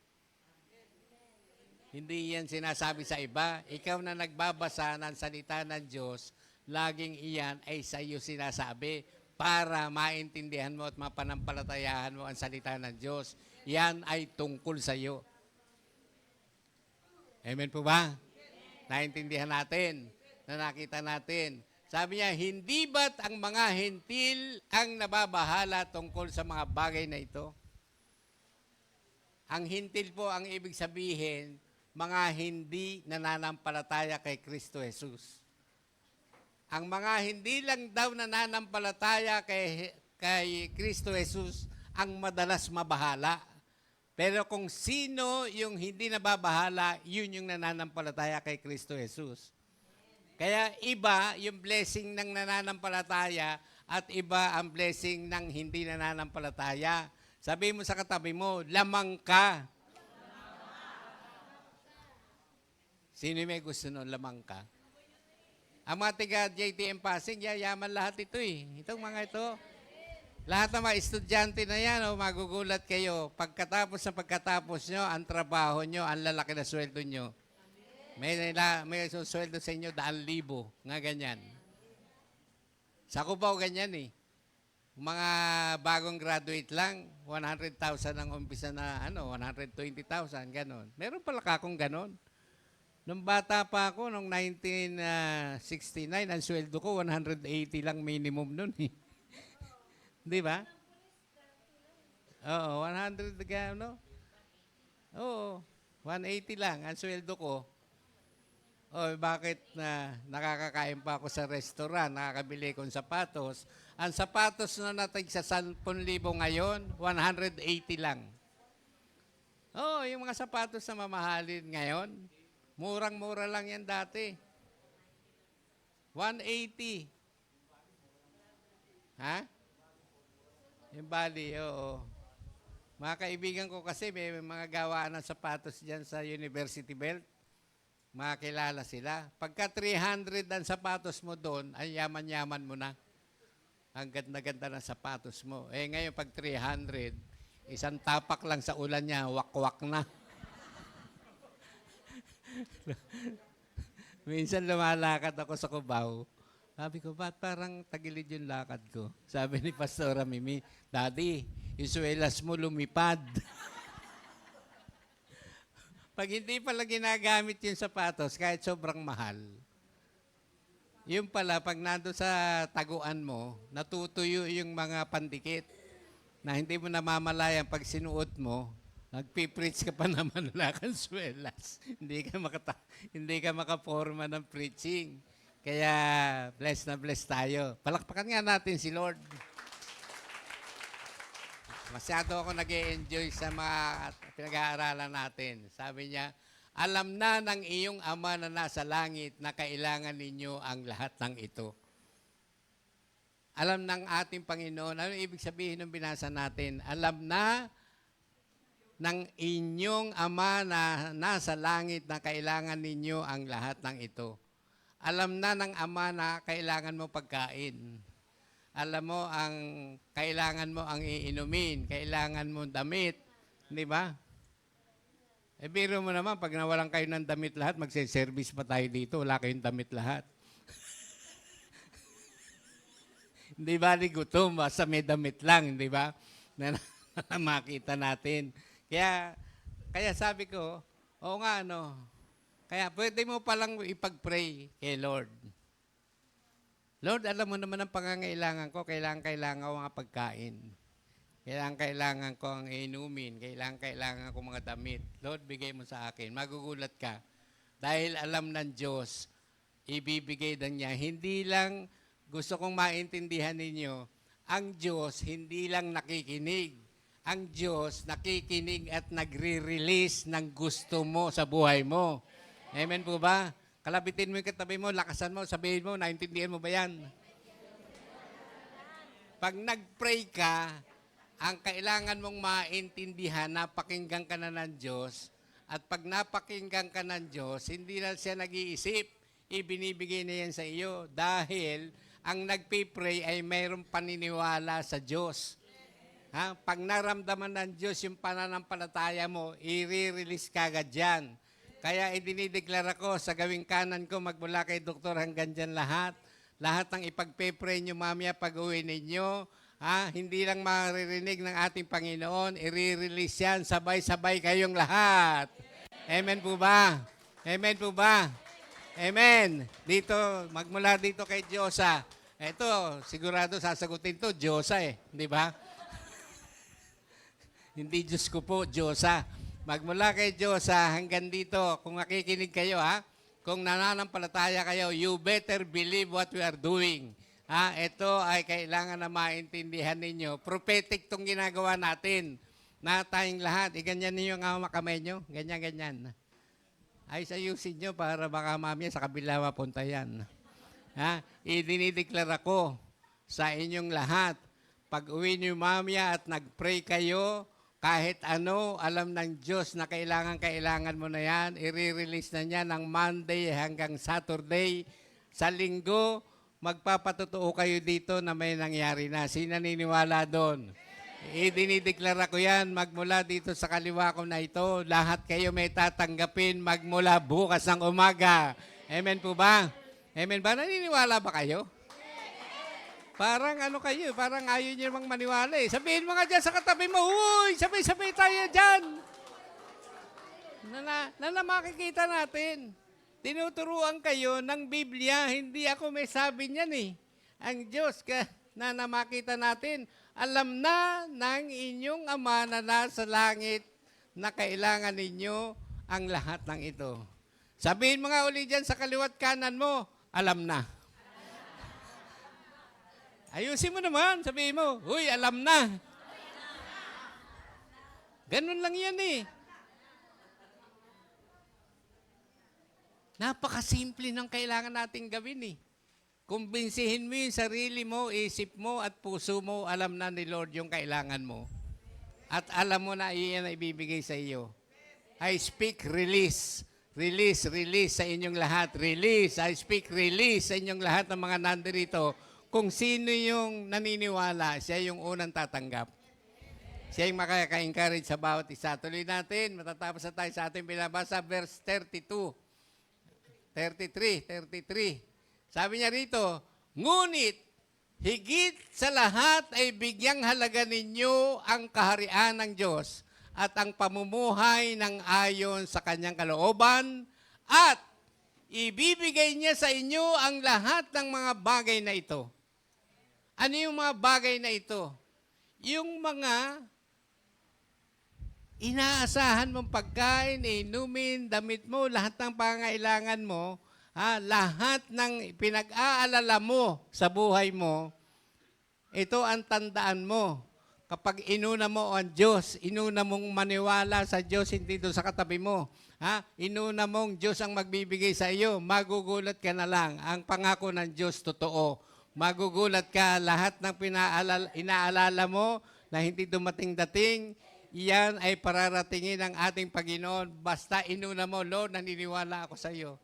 Hindi yan sinasabi sa iba. Ikaw na nagbabasa ng salita ng Diyos, laging iyan ay sa iyo sinasabi para maintindihan mo at mapanampalatayahan mo ang salita ng Diyos. Yan ay tungkol sa iyo. Amen po ba? Naintindihan natin, na nakita natin. Sabi niya, hindi ba't ang mga hentil ang nababahala tungkol sa mga bagay na ito? Ang hintil po ang ibig sabihin, mga hindi nananampalataya kay Kristo Jesus. Ang mga hindi lang daw nananampalataya kay Kristo Jesus ang madalas mabahala. Pero kung sino yung hindi nababahala, yun yung nananampalataya kay Kristo Jesus. Kaya iba yung blessing ng nananampalataya at iba ang blessing ng hindi nananampalataya. Sabi mo sa katabi mo, lamang ka. Sino may gusto nun, lamang ka? Ang mga tiga JTM Pasig, yayaman lahat ito eh. Itong mga ito. Lahat ng mga estudyante na yan, magugulat kayo. Pagkatapos nyo, ang trabaho nyo, ang lalaki na sweldo nyo. May sweldo sa inyo, 2,000. Nga ganyan. Sa Cubao, ganyan eh. Mga bagong graduate lang, 100,000 ang umpisa na, 120,000, ganon. Meron pala kakong ganon. Nung bata pa ako, nung 1969, ang sweldo ko, 180 lang minimum nun eh. Di ba? Oo, 100 ano? Oo, 180 lang ang sweldo ko. Oh, bakit nakakakain pa ako sa restaurant, nakakabili kong sapatos? Ang sapatos na natig sa 10,000 ngayon, 180 lang. Oh, yung mga sapatos na mamahalin ngayon, murang-mura lang yan dati. 180. Ha? Yung bali, oo. Mga kaibigan ko kasi may mga gawaan ng sapatos dyan sa University Belt. Makakilala sila. Pagka 300 ang sapatos mo doon, ay yaman-yaman mo na. Ang ganda-ganda ng sapatos mo. Eh ngayon, pag 300, isang tapak lang sa ulan niya, wak-wak na. Minsan lumalakad ako sa Cubao. Sabi ko, ba't parang tagilid yung lakad ko? Sabi ni Pastora Mimi, Daddy, yung swelas mo lumipad. Pag hindi pala ginagamit yung sapatos, kahit sobrang mahal, yung pala, pag nando sa taguan mo, natutuyo yung mga pandikit na hindi mo namamalayan pag sinuot mo, nagpipreach ka pa naman, wala kang swelas. Hindi ka makaporma ng preaching. Kaya, bless na bless tayo. Palakpakan nga natin si Lord. Masyado ako nag-e-enjoy sa mga pinag-aaralan natin. Sabi niya, alam na ng iyong Ama na nasa langit na kailangan ninyo ang lahat ng ito. Alam ng ating Panginoon, ano ibig sabihin ng binasa natin? Alam na ng inyong Ama na nasa langit na kailangan ninyo ang lahat ng ito. Alam na ng Ama na kailangan mo pagkain. Alam mo ang kailangan mo ang iinumin, kailangan mo damit, di ba? Eh biro mo naman, pag nawalan kayo ng damit lahat, magse-service pa tayo dito, wala kayong damit lahat. Hindi ba gutom, basta may damit lang, di ba? Na makita natin. Kaya sabi ko, oo nga, kaya pwede mo palang ipag-pray kay Lord. Lord, alam mo naman ang pangangailangan ko. Kailangan ko mga pagkain. Kailangan ko ang inumin. Kailangan ko mga damit. Lord, bigay mo sa akin. Magugulat ka. Dahil alam ng Diyos, ibibigay din niya. Hindi lang gusto kong maintindihan ninyo, ang Diyos hindi lang nakikinig. Ang Diyos nakikinig at nagre-release ng gusto mo sa buhay mo. Amen po ba? Kalabitin mo yung katabi mo, lakasan mo, sabihin mo, naintindihan mo ba yan? Pag nag-pray ka, ang kailangan mong maintindihan, napakinggan ka na ng Diyos, at pag napakinggan ka ng Diyos, hindi na siya nag-iisip, ibinibigay na yan sa iyo, dahil ang nagpipray ay mayroong paniniwala sa Diyos. Ha? Pag naramdaman ng Diyos yung pananampalataya mo, i-release ka agad yan. Kaya idinideklara ko sa gawing kanan ko magmula kay Doktor hanggang dyan lahat lahat ng ipagpe-pray nyo mamaya pag-uwi ninyo, hindi lang maririnig ng ating Panginoon, i-release yan, sabay-sabay kayong lahat. Amen po ba? Amen po ba? Amen. Dito, magmula dito kay Diyosa. Ito, sigurado sasagutin to, Diyosa di ba? Hindi Diyos ko po, Diyosa. Magmula kay Diyosa hanggang dito, kung makikinig kayo kung nananampalataya kayo, you better believe what we are doing. Ito ay kailangan na maintindihan ninyo. Prophetic tong ginagawa natin. Na tayong lahat, ganyan ninyo ang makamay nyo. Ganyan. Ayusin nyo para baka mamaya sa kabila mapunta yan. Idinideklara ko sa inyong lahat, pag uwi nyo mamaya at nag-pray kayo, kahit ano, alam ng Diyos na kailangan mo na yan, i-release na niya ng Monday hanggang Saturday. Sa linggo, magpapatotoo kayo dito na may nangyari na. Sino naniniwala doon? Idinideklara ko yan magmula dito sa kaliwa ko na ito. Lahat kayo may tatanggapin magmula bukas ng umaga. Amen po ba? Amen ba? Naniniwala ba kayo? Parang ano kayo, parang ayaw nyo namang maniwala Sabihin mo nga dyan sa katabi mo, uy, sabay-sabay tayo dyan. Na makikita natin. Tinuturuan kayo ng Biblia, hindi ako may sabi niyan Ang Diyos na makita natin, alam na ng inyong Ama na nasa langit na kailangan ninyo ang lahat ng ito. Sabihin mo nga uli dyan sa kaliwat kanan mo, alam na. Ayusin mo naman, sabihin mo, uy, alam na. Ganun lang yan Napakasimple ng kailangan nating gawin Kumbinsihin mo yung sarili mo, isip mo, at puso mo, alam na ni Lord yung kailangan mo. At alam mo na iyan na ibibigay sa iyo. I speak release. Release sa inyong lahat. Release. I speak release sa inyong lahat ng mga nandirito. Kung sino yung naniniwala, siya yung unang tatanggap. Siya yung makaka-encourage sa bawat isa. Tuloy natin, matatapos na tayo sa ating binabasa, verse 32. 33. Sabi niya rito, ngunit, higit sa lahat ay bigyang halaga ninyo ang kaharian ng Diyos at ang pamumuhay ng ayon sa kanyang kalooban at ibibigay niya sa inyo ang lahat ng mga bagay na ito. Ano yung mga bagay na ito? Yung mga inaasahan mong pagkain, inumin, damit mo, lahat ng pangailangan mo, lahat ng pinag-aalala mo sa buhay mo, ito ang tandaan mo. Kapag inuna mo ang Diyos, inuna mong maniwala sa Diyos, hindi doon sa katabi mo. Inuna mong Diyos ang magbibigay sa iyo, magugulat ka na lang. Ang pangako ng Diyos, totoo. Magugulat ka, lahat ng inaalala mo na hindi dumating-dating, iyan ay pararatingin ng ating Panginoon. Basta inuna mo, Lord, naniniwala ako sa iyo.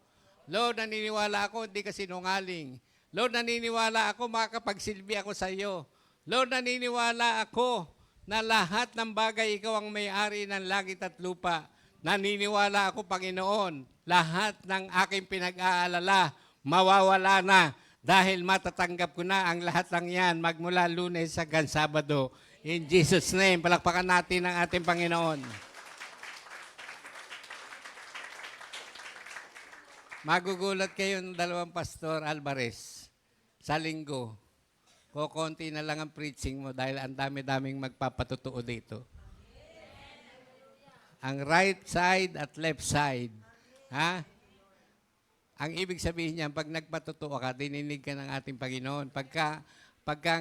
Lord, naniniwala ako, hindi ka sinungaling. Lord, naniniwala ako, makakapagsilbi ako sa iyo. Lord, naniniwala ako na lahat ng bagay ikaw ang may-ari ng langit at lupa. Naniniwala ako, Panginoon, lahat ng aking pinag-aalala, mawawala na. Dahil matatanggap ko na ang lahat ng yan magmula Lunes hanggang Sabado. In Jesus' name, palakpakan natin ang ating Panginoon. Magugulat kayo ng dalawang Pastor Alvarez sa linggo. Kukunti na lang ang preaching mo dahil ang dami-daming magpapatutuo dito. Ang right side at left side. Ang ibig sabihin niyan, pag nagpatutuo ka, dininig ka ng ating Panginoon. Pagka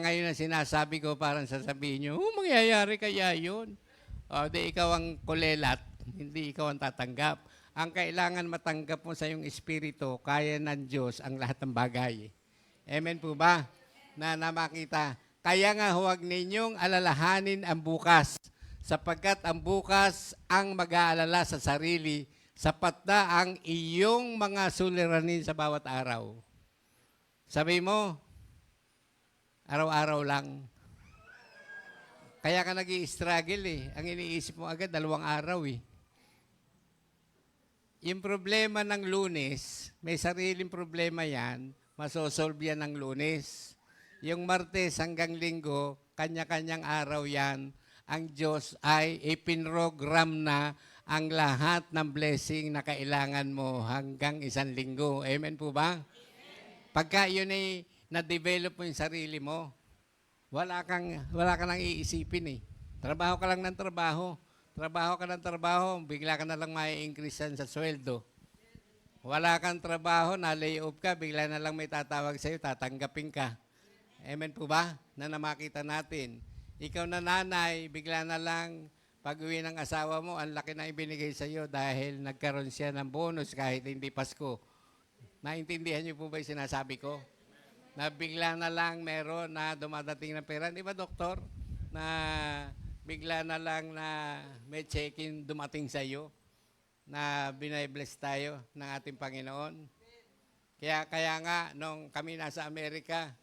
ngayon na sinasabi ko, parang sasabihin niyo, mangyayari kaya yun. Di ikaw ang kulelat, hindi ikaw ang tatanggap. Ang kailangan matanggap mo sa iyong espiritu, kaya ng Diyos ang lahat ng bagay. Amen po ba? Na makita. Kaya nga huwag ninyong alalahanin ang bukas, sapagkat ang bukas ang mag-aalala sa sarili, sapat na ang iyong mga suliranin sa bawat araw. Sabi mo, araw-araw lang. Kaya ka nag-i-struggle Ang iniisip mo agad, 2 araw Yung problema ng Lunes, may sariling problema yan. masosolve yan ng Lunes. Yung Martes hanggang Linggo, kanya-kanyang araw yan. Ang Diyos ay ipinrogram na ang lahat ng blessing na kailangan mo hanggang 1 linggo. Amen po ba? Pagka yun ay na-develop mo yung sarili mo, wala ka nang iisipin eh. Trabaho ka lang ng trabaho. Trabaho ka ng trabaho, bigla ka na lang mai-increase sa sweldo. Wala kang trabaho, na-lay off ka, bigla na lang may tatawag sa'yo, tatanggapin ka. Amen po ba? Na namakita natin. Ikaw na nanay, bigla na lang pag-uwi ng asawa mo, ang laki na ibinigay sa'yo dahil nagkaroon siya ng bonus kahit hindi Pasko. Naintindihan niyo po ba yung sinasabi ko? Na bigla na lang meron na dumadating ng pera. Di ba, doktor? Na bigla na lang na may check-in dumating sa iyo na binabless tayo ng ating Panginoon. Kaya nga, nung kami nasa Amerika,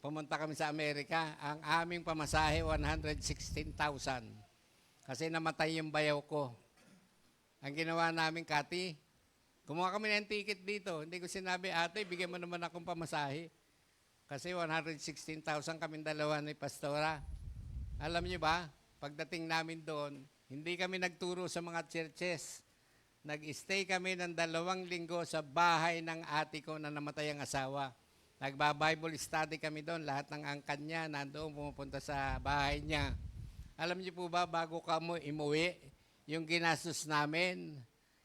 pumunta kami sa Amerika, ang aming pamasahe, 116,000. Kasi namatay yung bayaw ko. Ang ginawa namin, Kati, kumuha kami ng ticket dito. Hindi ko sinabi, ate, bigyan mo naman akong pamasahe. Kasi 116,000 kaming dalawa ni Pastora. Alam niyo ba, pagdating namin doon, hindi kami nagturo sa mga churches. Nag-stay kami ng 2 linggo sa bahay ng ate ko na namatay ang asawa. Nagba-Bible study kami doon. Lahat ng angkan niya nandoon pumupunta sa bahay niya. Alam niyo po ba, bago ka mo imuwi, yung ginastos namin,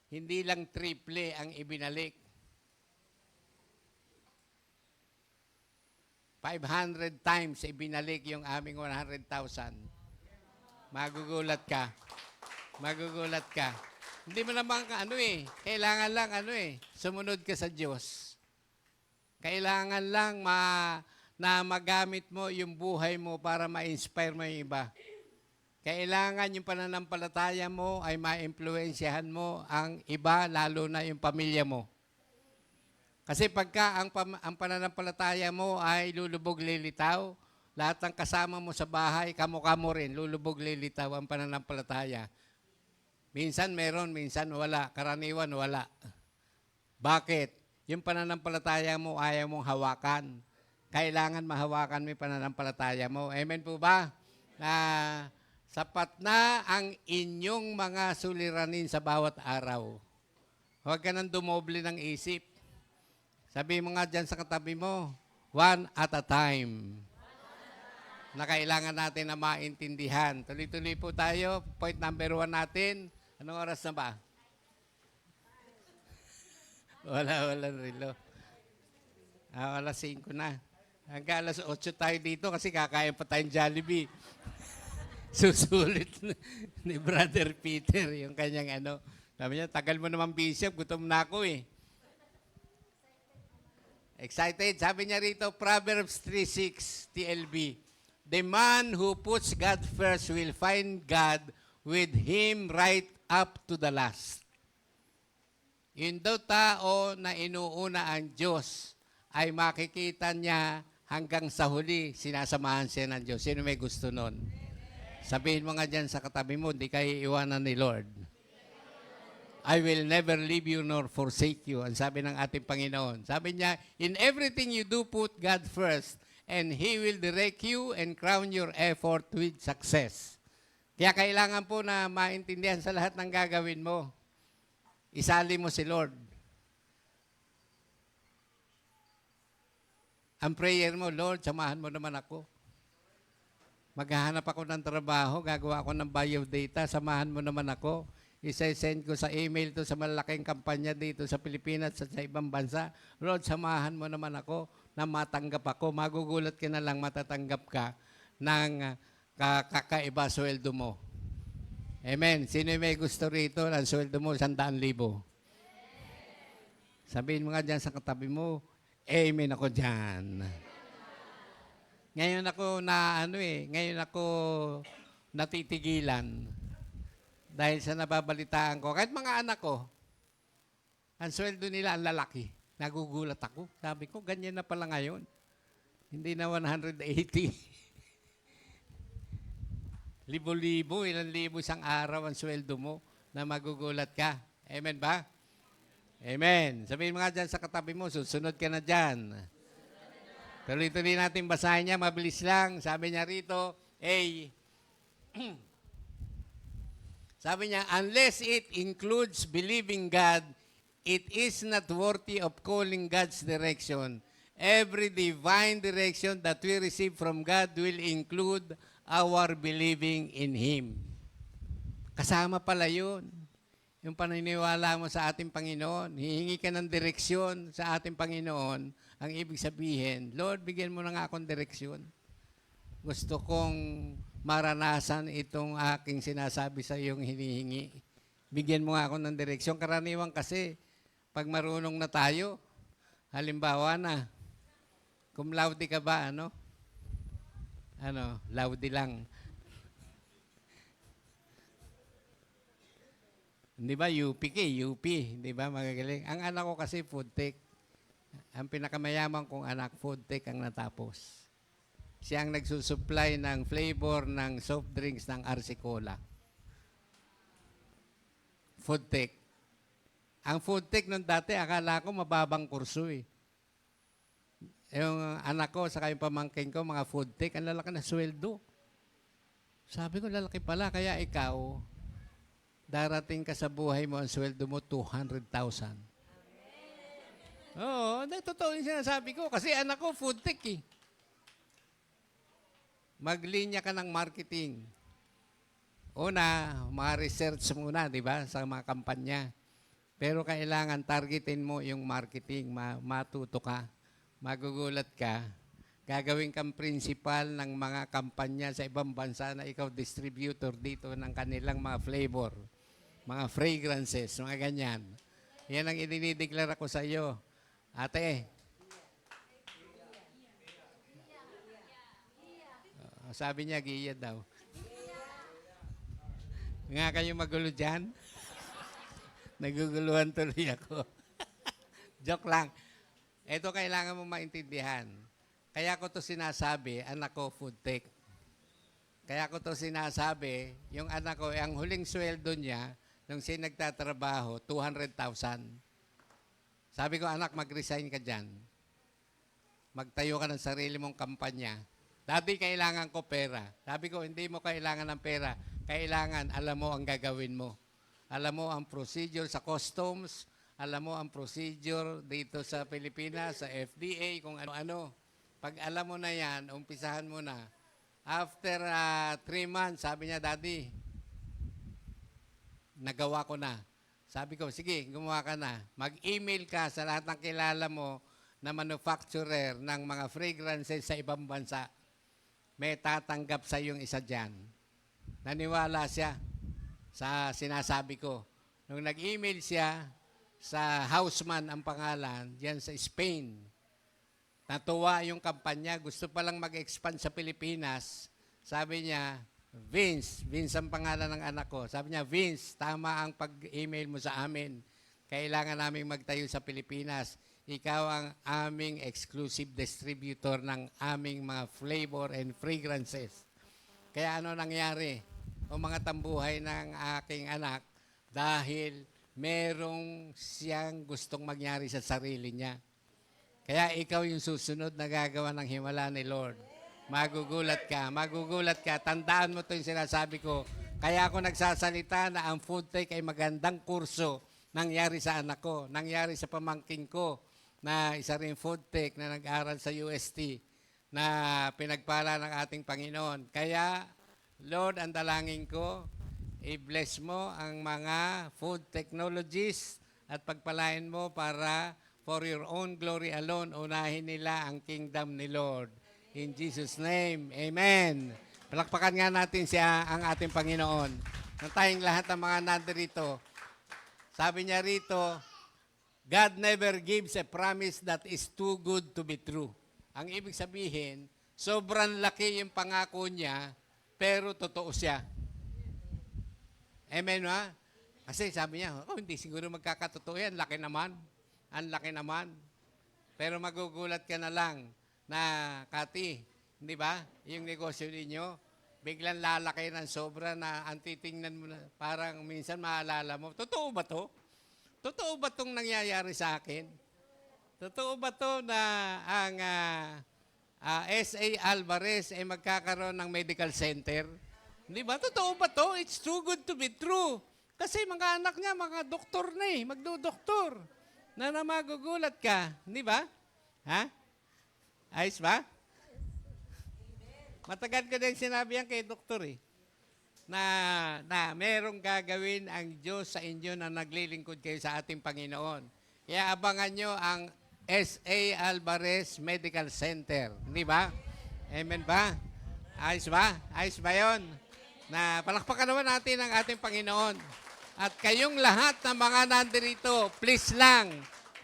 hindi lang triple ang ibinalik. 500 times ibinalik yung aming 100,000. Magugulat ka. Magugulat ka. Hindi mo naman kailangan lang sumunod ka sa Diyos. Kailangan lang na magamit mo yung buhay mo para ma-inspire mo yung iba. Kailangan yung pananampalataya mo ay ma-impluensyahan mo ang iba, lalo na yung pamilya mo. Kasi pagka ang pananampalataya mo ay lulubog lilitaw, lahat ng kasama mo sa bahay, kamukha mo rin, lulubog lilitaw ang pananampalataya. Minsan meron, minsan wala. Karaniwan wala. Bakit? Yung pananampalataya mo ayaw mong hawakan. Kailangan mahawakan mo yung pananampalataya mo. Amen po ba? Na sapat na ang inyong mga suliranin sa bawat araw. Huwag ka nang dumoble ng isip. Sabi mo nga dyan sa katabi mo, 1 at a time. Na kailangan natin na maintindihan. Tuloy-tuloy po tayo. Point number 1 natin. Anong oras na ba? Wala relo. Alas 5 na. Hanggang alas 8 tayo dito kasi kakain pa tayong Jollibee. Susulit ni Brother Peter yung kanyang Sabi niya, tagal mo naman, Bishop. Gutom na ako eh. Excited? Sabi niya rito, Proverbs 3:6, TLB. The man who puts God first will find God with him right up to the last. Yung daw tao na inuuna ang Diyos ay makikita niya hanggang sa huli, sinasamahan siya ng Diyos. Sino may gusto nun? Sabihin mo nga dyan sa katabi mo, hindi kayo iwanan ni Lord. I will never leave you nor forsake you. Ang sabi ng ating Panginoon. Sabi niya, in everything you do, put God first, and He will direct you and crown your effort with success. Kaya kailangan po na maintindihan sa lahat ng gagawin mo. Isali mo si Lord. Ang prayer mo, Lord, samahan mo naman ako. Maghahanap ako ng trabaho, gagawa ako ng biodata, samahan mo naman ako. Isa-send ko sa email to sa malaking kampanya dito sa Pilipinas at sa ibang bansa. Lord, samahan mo naman ako na matanggap ako. Magugulat ka na lang matatanggap ka ng kakaiba sweldo mo. Amen. Sino may gusto rito ng sweldo mo 100,000? Sabihin mo nga dyan sa katabi mo, amen ako dyan. Ngayon ako natitigilan dahil sa nababalitaan ko. Kahit mga anak ko, ang sweldo nila ang lalaki. Nagugulat ako. Sabi ko, ganyan na pala ngayon. Hindi na 180. Libo-libo, ilang libo isang araw ang sweldo mo na magugulat ka. Amen ba? Amen. Sabihin mo nga dyan sa katabi mo, susunod ka na dyan. Tuloy-tuloy natin basahin niya, mabilis lang. Sabi niya rito, sabi niya, unless it includes believing God, it is not worthy of calling God's direction. Every divine direction that we receive from God will include our believing in Him. Kasama pala yun. Yung paniniwala mo sa ating Panginoon, hihingi ka ng direksyon sa ating Panginoon, ang ibig sabihin, Lord, bigyan mo na nga akong direksyon. Gusto kong maranasan itong aking sinasabi sa iyong hinihingi. Bigyan mo nga ako ng direksyon. Karaniwan kasi, pag marunong na tayo, halimbawa na, cum laude ka ba, ano? Laude lang. Hindi ba, UP ka, UP. Hindi ba, magagaling. Ang anak ko kasi food tech. Ang pinakamayaman kong anak, food tech ang natapos. Siya ang nagsusupply ng flavor ng soft drinks ng RC Cola. Food tech. Ang food tech nung dati, akala ko mababang kurso eh. Yung anak ko, saka yung pamangkin ko, mga food tech, ang lalaki na sweldo. Sabi ko, lalaki pala, kaya ikaw, darating ka sa buhay mo, ang sweldo mo, 200,000. Oo, totoo yung sinasabi ko. Kasi anak ko, food tech eh. Maglinya ka ng marketing. Una, mga research muna, di ba, sa mga kampanya. Pero kailangan targetin mo yung marketing, matuto ka, magugulat ka, gagawin kang principal ng mga kampanya sa ibang bansa na ikaw distributor dito ng kanilang mga flavor, mga fragrances, mga ganyan. Yan ang idinideklara ko sa iyo. Ate, sabi niya, Giya daw. Nga kayo magulo dyan? Naguguluhan tuloy ako. Joke lang. Ito kailangan mo maintindihan. Kaya ko to sinasabi, anak ko, food tech. Kaya ko to sinasabi, yung anak ko, ang huling sweldo niya, nung siya nagtatrabaho, 200,000. Sabi ko, anak, mag-resign ka dyan. Magtayo ka ng sarili mong kampanya. Dati kailangan ko pera. Sabi ko, hindi mo kailangan ng pera. Kailangan, alam mo ang gagawin mo. Alam mo ang procedure sa customs. Alam mo ang procedure dito sa Pilipinas, sa FDA, kung ano-ano. Pag alam mo na yan, umpisahan mo na. After 3 months, sabi niya, Daddy, nagawa ko na. Sabi ko, sige, gumawa ka na. Mag-email ka sa lahat ng kilala mo na manufacturer ng mga fragrances sa ibang bansa. May tatanggap sa yung isa dyan. Naniwala siya sa sinasabi ko. Nung nag-email siya sa Houseman ang pangalan, diyan sa Spain, natuwa yung kampanya, gusto palang mag-expand sa Pilipinas. Sabi niya, Vince ang pangalan ng anak ko. Sabi niya, Vince, tama ang pag-email mo sa amin. Kailangan namin magtayo sa Pilipinas. Ikaw ang aming exclusive distributor ng aming mga flavor and fragrances. Kaya ano nangyari? O mga tambuhay ng aking anak, dahil merong siyang gustong mangyari sa sarili niya. Kaya ikaw yung susunod na gagawa ng himala ni Lord. Magugulat ka. Tandaan mo ito yung sinasabi ko. Kaya ako nagsasalita na ang food tech ay magandang kurso. Nangyari sa anak ko, nangyari sa pamangking ko, na isa rin food tech na nag-aral sa UST, na pinagpala ng ating Panginoon. Kaya, Lord, ang dalangin ko, i-bless mo ang mga food technologies at pagpalain mo para for your own glory alone, unahin nila ang kingdom ni Lord. In Jesus' name, Amen. Palakpakan nga natin siya, ang ating Panginoon. Nang tayong lahat ng mga nandirito, sabi niya rito, God never gives a promise that is too good to be true. Ang ibig sabihin, sobrang laki yung pangako niya, pero totoo siya. Amen ba? Kasi sabi niya, hindi siguro magkakatotoo yan. Laki naman. Ang laki naman. Pero magugulat ka na lang na, Kati, hindi ba? Yung negosyo ninyo, biglang lalaki ng sobra na ang titingnan mo na, parang minsan maalala mo, totoo ba to? totoo ba itong nangyayari sa akin? Totoo ba to na ang S.A. Alvarez ay magkakaroon ng medical center? Di ba? Totoo ba to? It's too good to be true. Kasi mga anak niya, mga doktor na eh, magdodoktor. Na magugulat ka. Di ba? Ha? Ayos ba? Matagal ko din sinabi yan kay doktor eh. Na merong gagawin ang Diyos sa inyo na naglilingkod kayo sa ating Panginoon. Kaya abangan nyo ang S.A. Alvarez Medical Center. Di ba? Amen ba? Ayos ba? Ayos ba yun? Na palakpakan naman natin ang ating Panginoon. At kayong lahat na mga nandirito, please lang,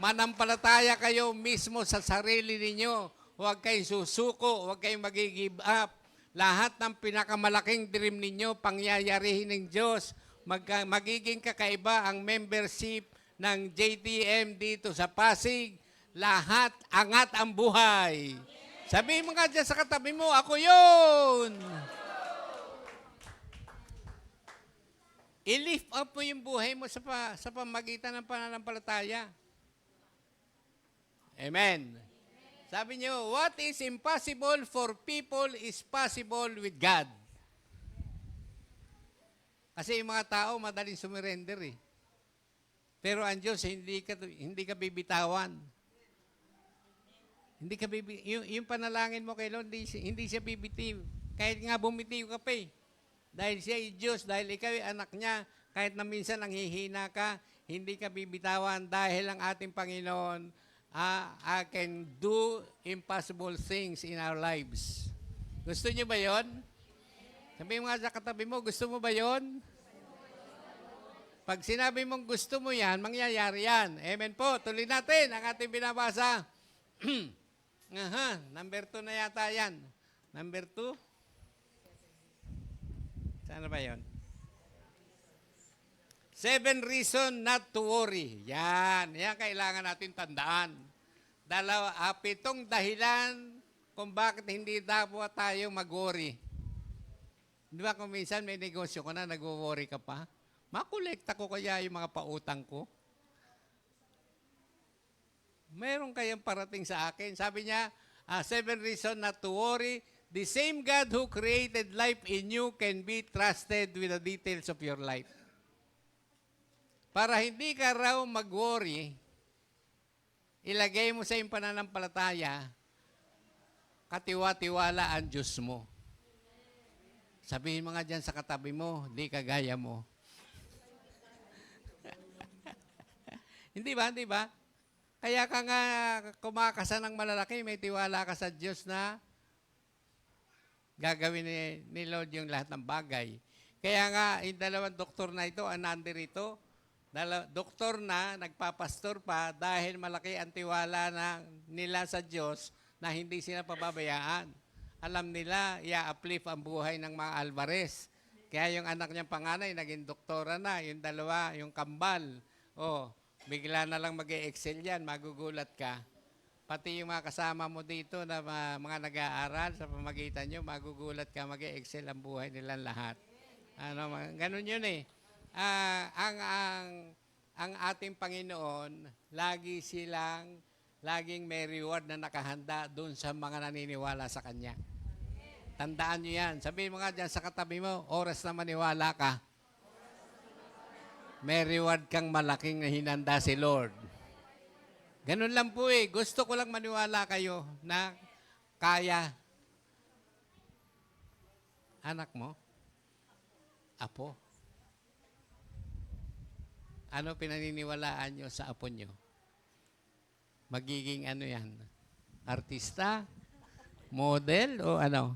manampalataya kayo mismo sa sarili ninyo. Huwag kayong susuko, huwag kayong mag-give up. Lahat ng pinakamalaking dream ninyo, pangyayarihin ng Diyos. Magiging kakaiba ang membership ng JTM dito sa Pasig. Lahat angat ang buhay. Sabihin mo nga dyan sa katabi mo, ako yun! I-lift up mo yung buhay mo sa pamagitan ng pananampalataya. Amen. Sabi niyo, what is impossible for people is possible with God. Kasi yung mga tao, madaling sumurrender eh. Pero ang Diyos, hindi ka bibitawan. Yung panalangin mo kay Lord, hindi siya bibitiw. Kahit nga bumitiw ka pa eh. Dahil siya ay Diyos, dahil ikaw ay anak niya, kahit na minsan nanghihina ka, hindi ka bibitawan dahil ang ating Panginoon I can do impossible things in our lives. Gusto niyo ba yon? Sabi mo nga sa katabi mo, gusto mo ba yon? Pag sinabi mong gusto mo yan, mangyayari yan. Amen po. Tuloy natin ang ating binabasa. Aha, number 2 na yata yan. Number 2? Saan ba yon? 7 reasons not to worry. Yan kailangan natin tandaan. 7 dahilan kung bakit hindi dapat tayo mag-worry. Di ba kung minsan may negosyo ko na, nag-worry ka pa? Makolekta ko kaya yung mga pautang ko? Meron kayang parating sa akin. Sabi niya, 7 reasons not to worry. The same God who created life in you can be trusted with the details of your life. Para hindi ka raw mag-worry, ilagay mo sa iyong pananampalataya, katiwa-tiwala ang Diyos mo. Sabihin mo nga dyan sa katabi mo, di kagaya mo. Hindi ba? Hindi ba? Kaya ka nga kumakasa ng malalaki, may tiwala ka sa Diyos na gagawin ni Lord yung lahat ng bagay. Kaya nga, yung 2 doktor na ito, ang nandirito, doktor na, nagpapastor pa dahil malaki ang tiwala nila sa Diyos na hindi sila pababayaan. Alam nila, i-uplift ang buhay ng mga Alvarez. Kaya yung anak niyang panganay, naging doktora na. Yung 2, yung kambal. Bigla na lang mag-e-excel yan, magugulat ka. Pati yung mga kasama mo dito na mga nag-aaral sa pamagitan nyo, magugulat ka, mag-e-excel ang buhay nilang lahat. Ganun yun eh. Ang ating Panginoon, laging may reward na nakahanda doon sa mga naniniwala sa Kanya. Tandaan nyo yan. Sabihin mo nga dyan sa katabi mo, oras na maniwala ka, may reward kang malaking na hinanda si Lord. Ganun lang po eh. Gusto ko lang maniwala kayo na kaya. Anak mo? Apo? Ano pinaniniwalaan nyo sa apo nyo? Magiging ano yan? Artista? Model? O ano?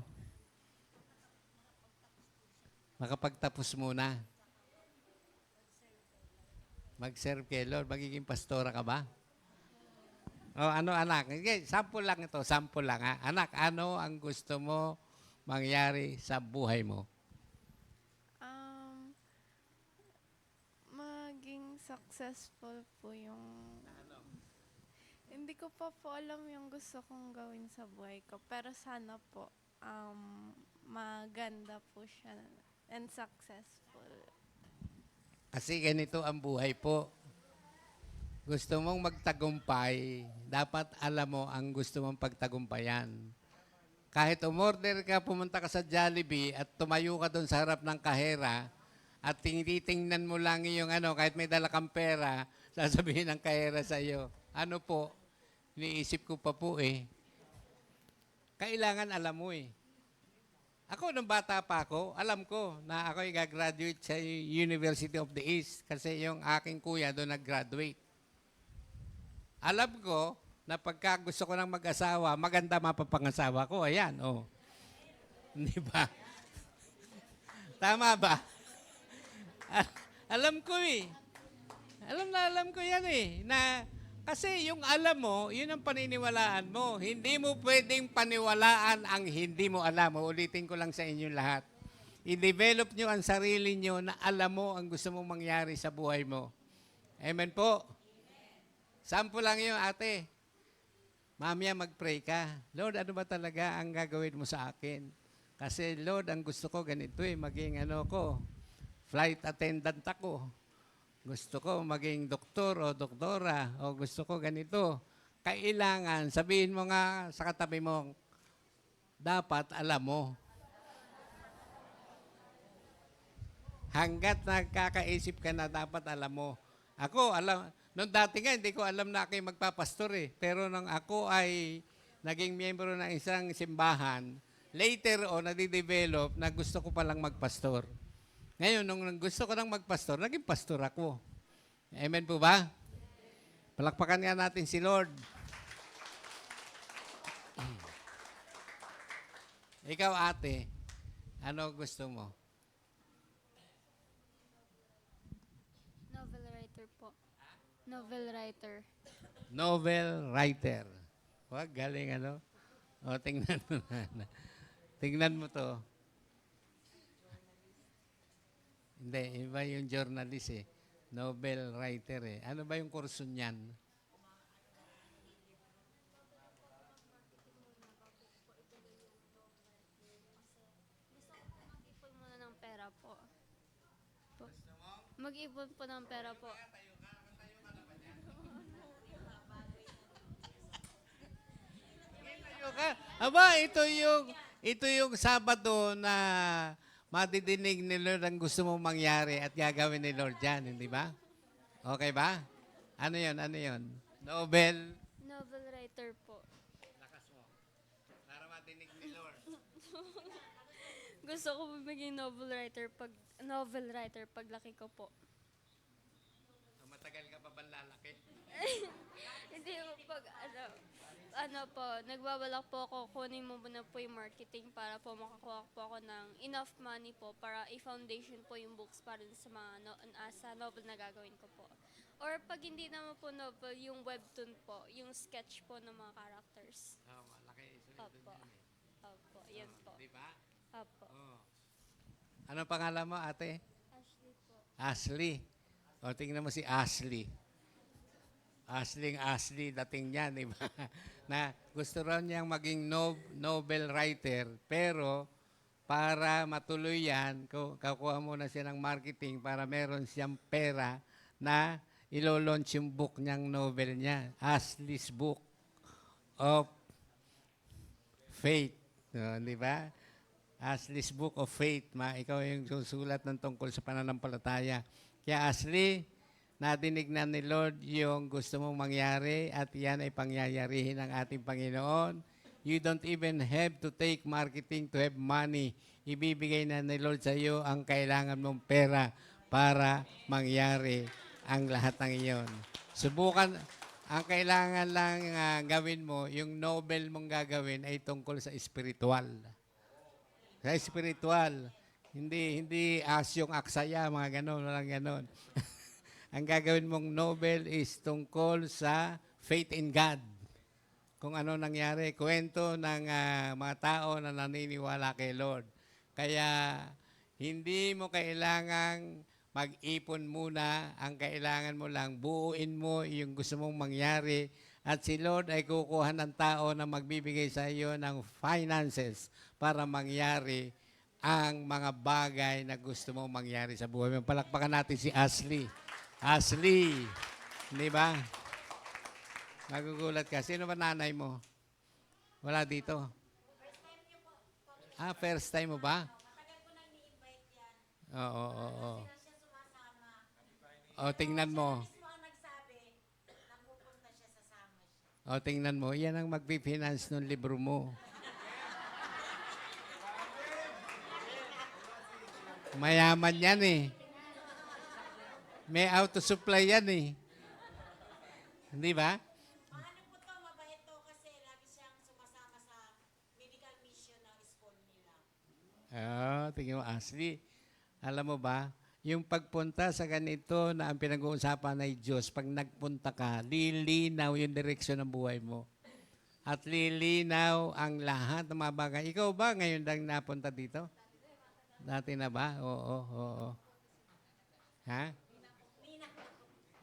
Makapagtapos muna. Mag-serve kay Lord. Magiging pastora ka ba? O ano anak? Sample lang ito. Sample lang ha. Anak, ano ang gusto mo mangyari sa buhay mo? Maging successful po yung... Hindi ko pa po alam yung gusto kong gawin sa buhay ko. Pero sana po, maganda po siya and successful. Kasi ganito ang buhay po. gusto mong magtagumpay, dapat alam mo ang gusto mong pagtagumpayan. Kahit umorder ka, pumunta ka sa Jollibee at tumayo ka doon sa harap ng kahera at tinitingnan mo lang yung kahit may dala kang pera, sasabihin ng kahera sa iyo, ano po, iniisip ko pa po eh. Kailangan alam mo eh. Ako, nung bata pa ako, alam ko na ako i-graduate sa University of the East kasi yung aking kuya doon nag-graduate. Alam ko na pagka gusto ko ng mag-asawa, maganda mapapangasawa ko. Ayan, oh. Di ba? Tama ba? Alam ko eh. Alam ko yan eh. Kasi yung alam mo, yun ang paniniwalaan mo. Hindi mo pwedeng paniwalaan ang hindi mo alam. Uulitin ko lang sa inyo lahat. I-develop nyo ang sarili nyo na alam mo ang gusto mong mangyari sa buhay mo. Amen po. Sample lang yun, ate. Mamaya mag-pray ka. Lord, ano ba talaga ang gagawin mo sa akin? Kasi Lord, ang gusto ko ganito eh, maging flight attendant ako. Gusto ko maging doktor o doktora o gusto ko ganito. Kailangan, sabihin mo nga sa katabi mo, dapat alam mo. Hanggat nagkakaisip ka na dapat alam mo. Ako, nung dati nga, hindi ko alam na ako'y magpapastor eh. Pero nung ako ay naging miyembro ng isang simbahan, later on, nadidevelop na gusto ko palang magpastor. Ngayon, nung gusto ko nang magpastor, naging pastor ako. Amen po ba? Palakpakan nga natin si Lord. Ikaw, ate, ano gusto mo? Novel writer po. Novel writer. Novel writer. Wag, galing O, tingnan mo na. Tingnan mo to. Hindi, iba yung journalist eh. Novel writer eh. Ano ba yung kurso niyan? Mag-ipon muna ng pera po. Mag-ipon po ng pera po. Tayo ka. Aba, ito yung Sabado na madidinig ni Lord ang gusto mong mangyari at gagawin ni Lord dyan, hindi ba? Okay ba? Ano yon? Novel. Novel writer po. Lakas mo. Para madinig ni Lord. Gusto ko po maging novel writer pag laki ko po. Matagal ka pa ba lalaki? Hindi po pag po, nagbabalak po ako, kunin mo muna po yung marketing para po makakuha po ako ng enough money po para i-foundation po yung books para sa mga sa novel na gagawin ko po. Or pag hindi naman po novel, yung webtoon po, yung sketch po ng mga characters. Oh, malaki. Opo. Opo, yan po. Di ba? Opo. Oh. Ano pangalan mo, ate? Ashley po. Ashley. O, tingnan mo si Ashley. Ashley, dating niya, di ba? Na gusto raw niyang maging novel writer, pero para matuloy yan, kakuha muna siya ng marketing para meron siyang pera na ilo-launch yung book niyang novel niya, Ashley's Book of Faith. Di ba? Ashley's Book of Faith. Ikaw yung susulat ng tungkol sa pananampalataya. Kaya Ashley, nadinig na ni Lord yung gusto mong mangyari at yan ay pangyayarihin ng ating Panginoon. You don't even have to take marketing to have money. Ibibigay na ni Lord sa iyo ang kailangan mong pera para mangyari ang lahat ng iyon. Subukan, ang kailangan lang gawin mo, yung novel mong gagawin ay tungkol sa spiritual. Sa spiritual. Hindi asyong aksaya, mga ganon, walang ganon. Ang gagawin mong novel is tungkol sa faith in God. Kung ano nangyari, kwento ng mga tao na naniniwala kay Lord. Kaya hindi mo kailangang mag-ipon muna. Ang kailangan mo lang, buuin mo yung gusto mong mangyari. At si Lord ay kukuha ng tao na magbibigay sa iyo ng finances para mangyari ang mga bagay na gusto mong mangyari sa buhay mo. Palakpakan natin si Ashley. Ashley. Di ba? Magugulat ka. Sino ba nanay mo? Wala dito. Ah, first time mo ba? Oo, oo, oo. O, tingnan mo. O, tingnan mo. Yan ang magpifinance ng libro mo. Mayaman yan eh. May auto-supply yan eh. Hindi ba? Ano po to, mabait to kasi lagi siyang sumasama sa medical mission ng school nila. Tingnan mo, Ashley. Alam mo ba, yung pagpunta sa ganito na ang pinag-uusapan ay Diyos, pag nagpunta ka, lilinaw yung direksyon ng buhay mo. At lilinaw ang lahat ng mga bagay. Ikaw ba ngayon lang napunta dito? Dati na ba? Oo. Ha?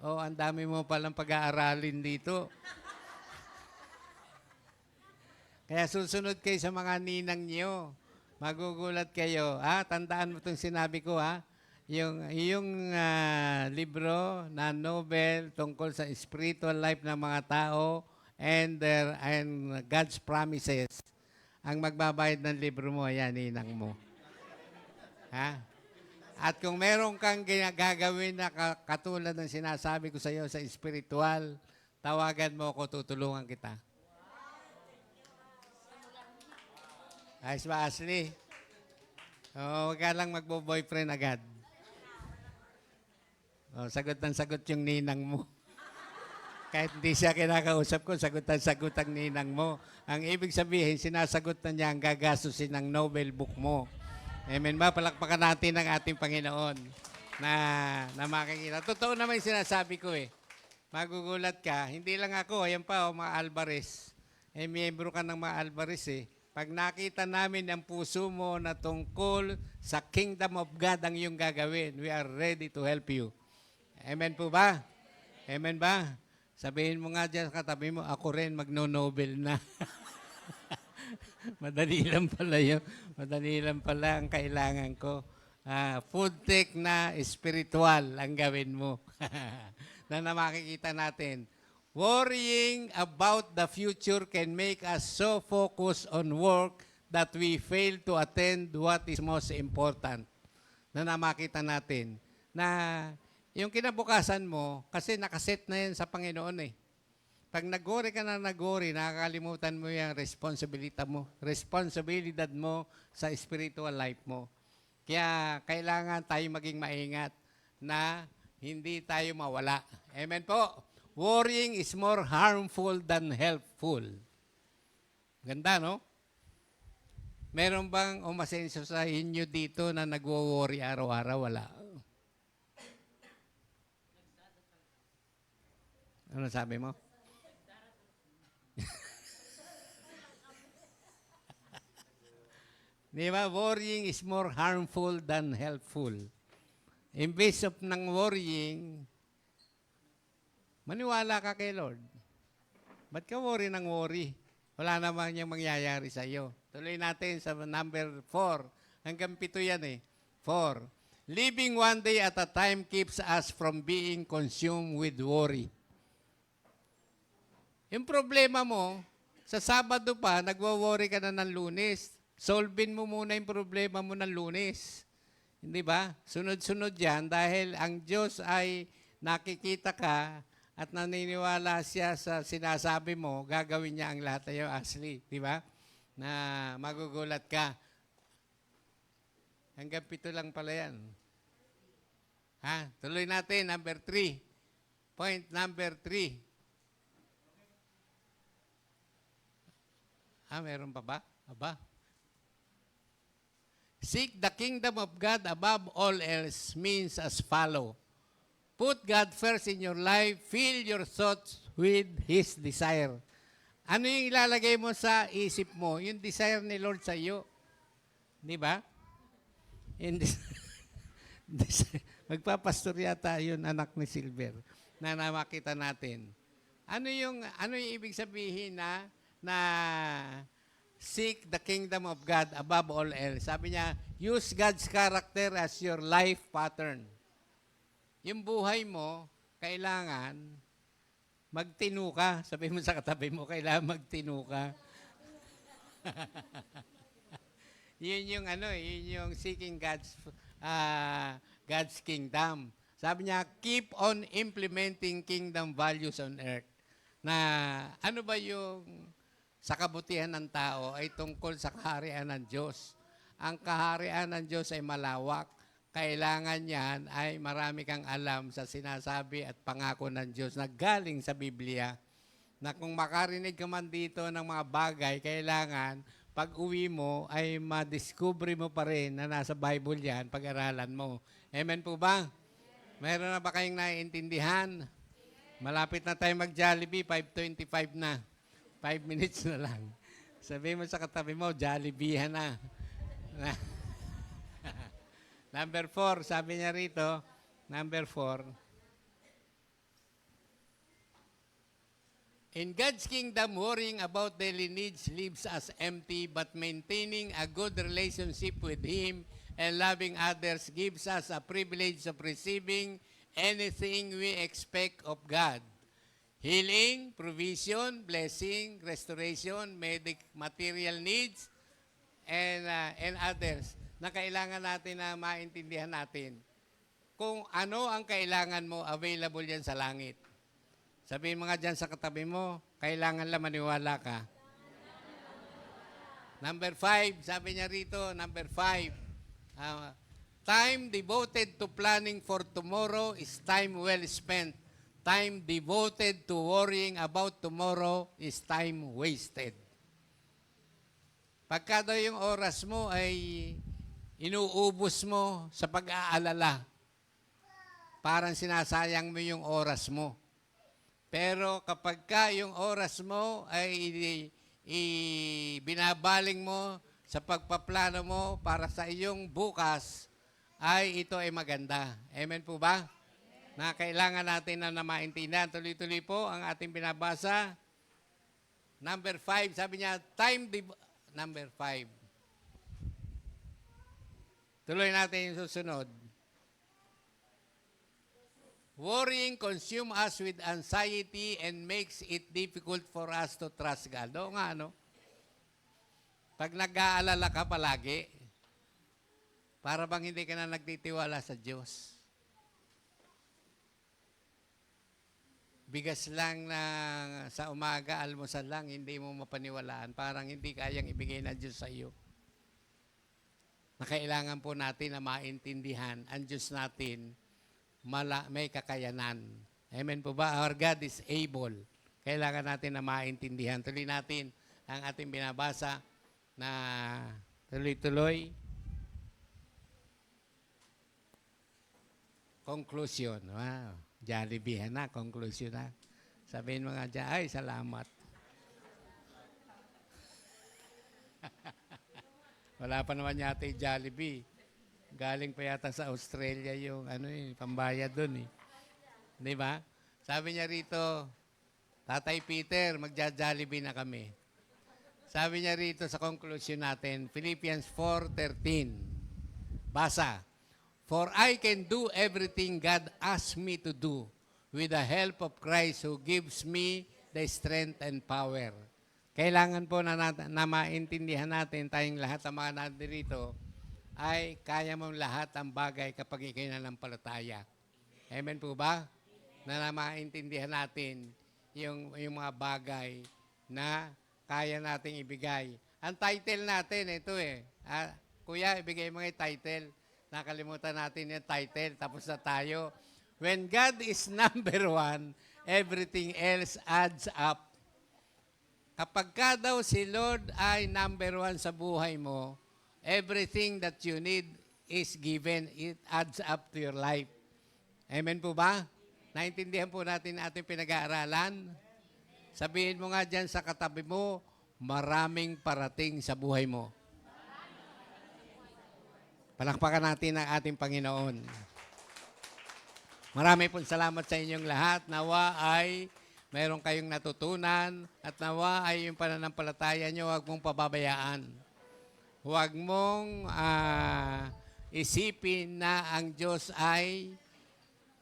Oo, ang dami mo palang pag-aaralin dito. Kaya susunod kayo sa mga ninang niyo. Magugulat kayo. Tandaan mo itong sinabi ko, Yung libro na novel tungkol sa spiritual life ng mga tao and God's promises. Ang magbabayad ng libro mo, ayan, ninang mo. Ha? At kung meron kang gagawin na katulad ng sinasabi ko sa iyo sa spiritual, tawagan mo ako, tutulungan kita. Ayos ba, Ashley? Huwag ka lang magbo-boyfriend agad. Sagot ng sagot yung ninang mo. Kahit hindi siya kinakausap ko, sagot ang ninang mo. Ang ibig sabihin, sinasagot na niya ang gagastusin ng Nobel book mo. Amen ba? Palakpakan natin ang ating Panginoon na makikita. Totoo naman yung sinasabi ko eh. Magugulat ka. Hindi lang ako, ayan pa, mga Alvarez. Miyembro ka ng mga Alvarez eh. Pag nakita namin ang puso mo na tungkol sa kingdom of God ang iyong gagawin, we are ready to help you. Amen po ba? Amen ba? Sabihin mo nga dyan sa katabi mo, ako rin magno-Nobel na. Madali lang pala yun. Madali lang pala ang kailangan ko. Food tech na spiritual ang gawin mo. Na makikita natin. Worrying about the future can make us so focused on work that we fail to attend what is most important. Na makita natin. Na yung kinabukasan mo, kasi nakaset na yan sa Panginoon eh. Pag nag-worry ka na nag-worry, nakakalimutan mo yung responsibilidad mo sa spiritual life mo. Kaya kailangan tayo maging maingat na hindi tayo mawala. Amen po. Worrying is more harmful than helpful. Ganda, no? Meron bang umasenso sa inyo dito na nagwo-worry araw-araw? Wala. Ano sabi mo? Di ba? Worrying is more harmful than helpful. Imbes of ng worrying, maniwala ka kay Lord. Ba't ka worry ng worry? Wala naman niyang mangyayari sa iyo. Tuloy natin sa number 4. Hanggang 7 yan eh. 4. Living one day at a time keeps us from being consumed with worry. Yung problema mo, sa Sabado pa, nagwo-worry ka na ng Lunes. Solvin mo muna yung problema mo ng Lunes. Hindi ba? Sunod-sunod yan dahil ang Diyos ay nakikita ka at naniniwala siya sa sinasabi mo, gagawin niya ang lahat tayo, Ashley. Di ba? Na magugulat ka. Hanggang 7 lang pala yan. Tuloy natin, number 3. Point number 3. Meron pa ba? Aba. Seek the kingdom of God above all else means as follow. Put God first in your life. Fill your thoughts with His desire. Ano yung ilalagay mo sa isip mo? Yung desire ni Lord sa iyo. Di ba? Magpapastor yata yun, anak ni Silver, na makita natin. Ano yung ibig sabihin na seek the kingdom of God above all else? Sabi niya, use God's character as your life pattern. Yung buhay mo, kailangan magtino ka. Sabi mo sa katabi mo, kailangan magtino ka. Yun yung yun yung seeking God's kingdom. Sabi niya, keep on implementing kingdom values on earth. Na ano ba yung sa kabutihan ng tao ay tungkol sa kaharian ng Diyos. Ang kaharian ng Diyos ay malawak. Kailangan yan ay marami kang alam sa sinasabi at pangako ng Diyos na galing sa Biblia. Na kung makarinig ka man dito ng mga bagay, kailangan pag uwi mo ay madiscover mo pa rin na nasa Bible yan, pag-aralan mo. Amen po ba? Meron na ba kayong naiintindihan? Malapit na tayo mag-Jollibee, 5:25 na. 5 minutes na lang. Sabi mo sa katabi mo, Jollibeehan na. Number 4, sabi niya rito, number 4. In God's kingdom, worrying about daily needs leaves us empty, but maintaining a good relationship with Him and loving others gives us a privilege of receiving anything we expect of God. Healing, provision, blessing, restoration, material needs, and others na kailangan natin na maintindihan natin. Kung ano ang kailangan mo, available yan sa langit. Sabihin mga dyan sa katabi mo, kailangan lang maniwala ka. Number 5, sabi niya rito, number 5, time devoted to planning for tomorrow is time well spent. Time devoted to worrying about tomorrow is time wasted. Pagka daw yung oras mo ay inuubos mo sa pag-aalala, parang sinasayang mo yung oras mo. Pero kapag ka yung oras mo ay binabaling mo sa pagpaplano mo para sa iyong bukas, ay ito ay maganda. Amen po ba? Na kailangan natin na maintindihan. Tuloy-tuloy po ang ating binabasa. Number 5, sabi niya, number 5. Tuloy natin yung susunod. Worrying consumes us with anxiety and makes it difficult for us to trust God. Oo nga, ano? Pag nag-aalala ka palagi, para bang hindi ka na nagtitiwala sa Diyos. Bigas lang na sa umaga, almusal lang, hindi mo mapaniwalaan. Parang hindi kayang ibigay ng Diyos sa iyo. Na kailangan po natin na maintindihan ang Diyos natin may kakayanan. Amen po ba? Our God is able. Kailangan natin na maintindihan. Tuloy natin ang ating binabasa na tuloy-tuloy. Conclusion. Wow. Jollibeehan na, conclusion na. Sabihin mo nga dyan, ay, salamat. Wala pa naman yata yung Jollibee. Galing pa yata sa Australia yung pambayad dun eh. Di ba? Sabi niya rito, Tatay Peter, magja-Jollibee na kami. Sabi niya rito sa conclusion natin, Philippians 4:13. Basa. For I can do everything God asks me to do with the help of Christ who gives me the strength and power. Kailangan po na maintindihan natin tayong lahat ng mga nandirito ay kaya mong lahat ang bagay kapag ikay nanampalataya. Amen po ba? Na maintindihan natin yung mga bagay na kaya nating ibigay. Ang title natin, ito Kuya, ibigay mo yung title. Nakalimutan natin yung title, tapos na tayo. When God is number 1, everything else adds up. Kapag ka daw si Lord ay number 1 sa buhay mo, everything that you need is given. It adds up to your life. Amen po ba? Naintindihan po natin ating pinag-aaralan? Sabihin mo nga dyan sa katabi mo, maraming parating sa buhay mo. Palakpakan natin ang ating Panginoon. Marami pong salamat sa inyong lahat. Nawa ay mayroon kayong natutunan at nawa ay yung pananampalataya nyo, huwag mong pababayaan. Huwag mong isipin na ang Diyos ay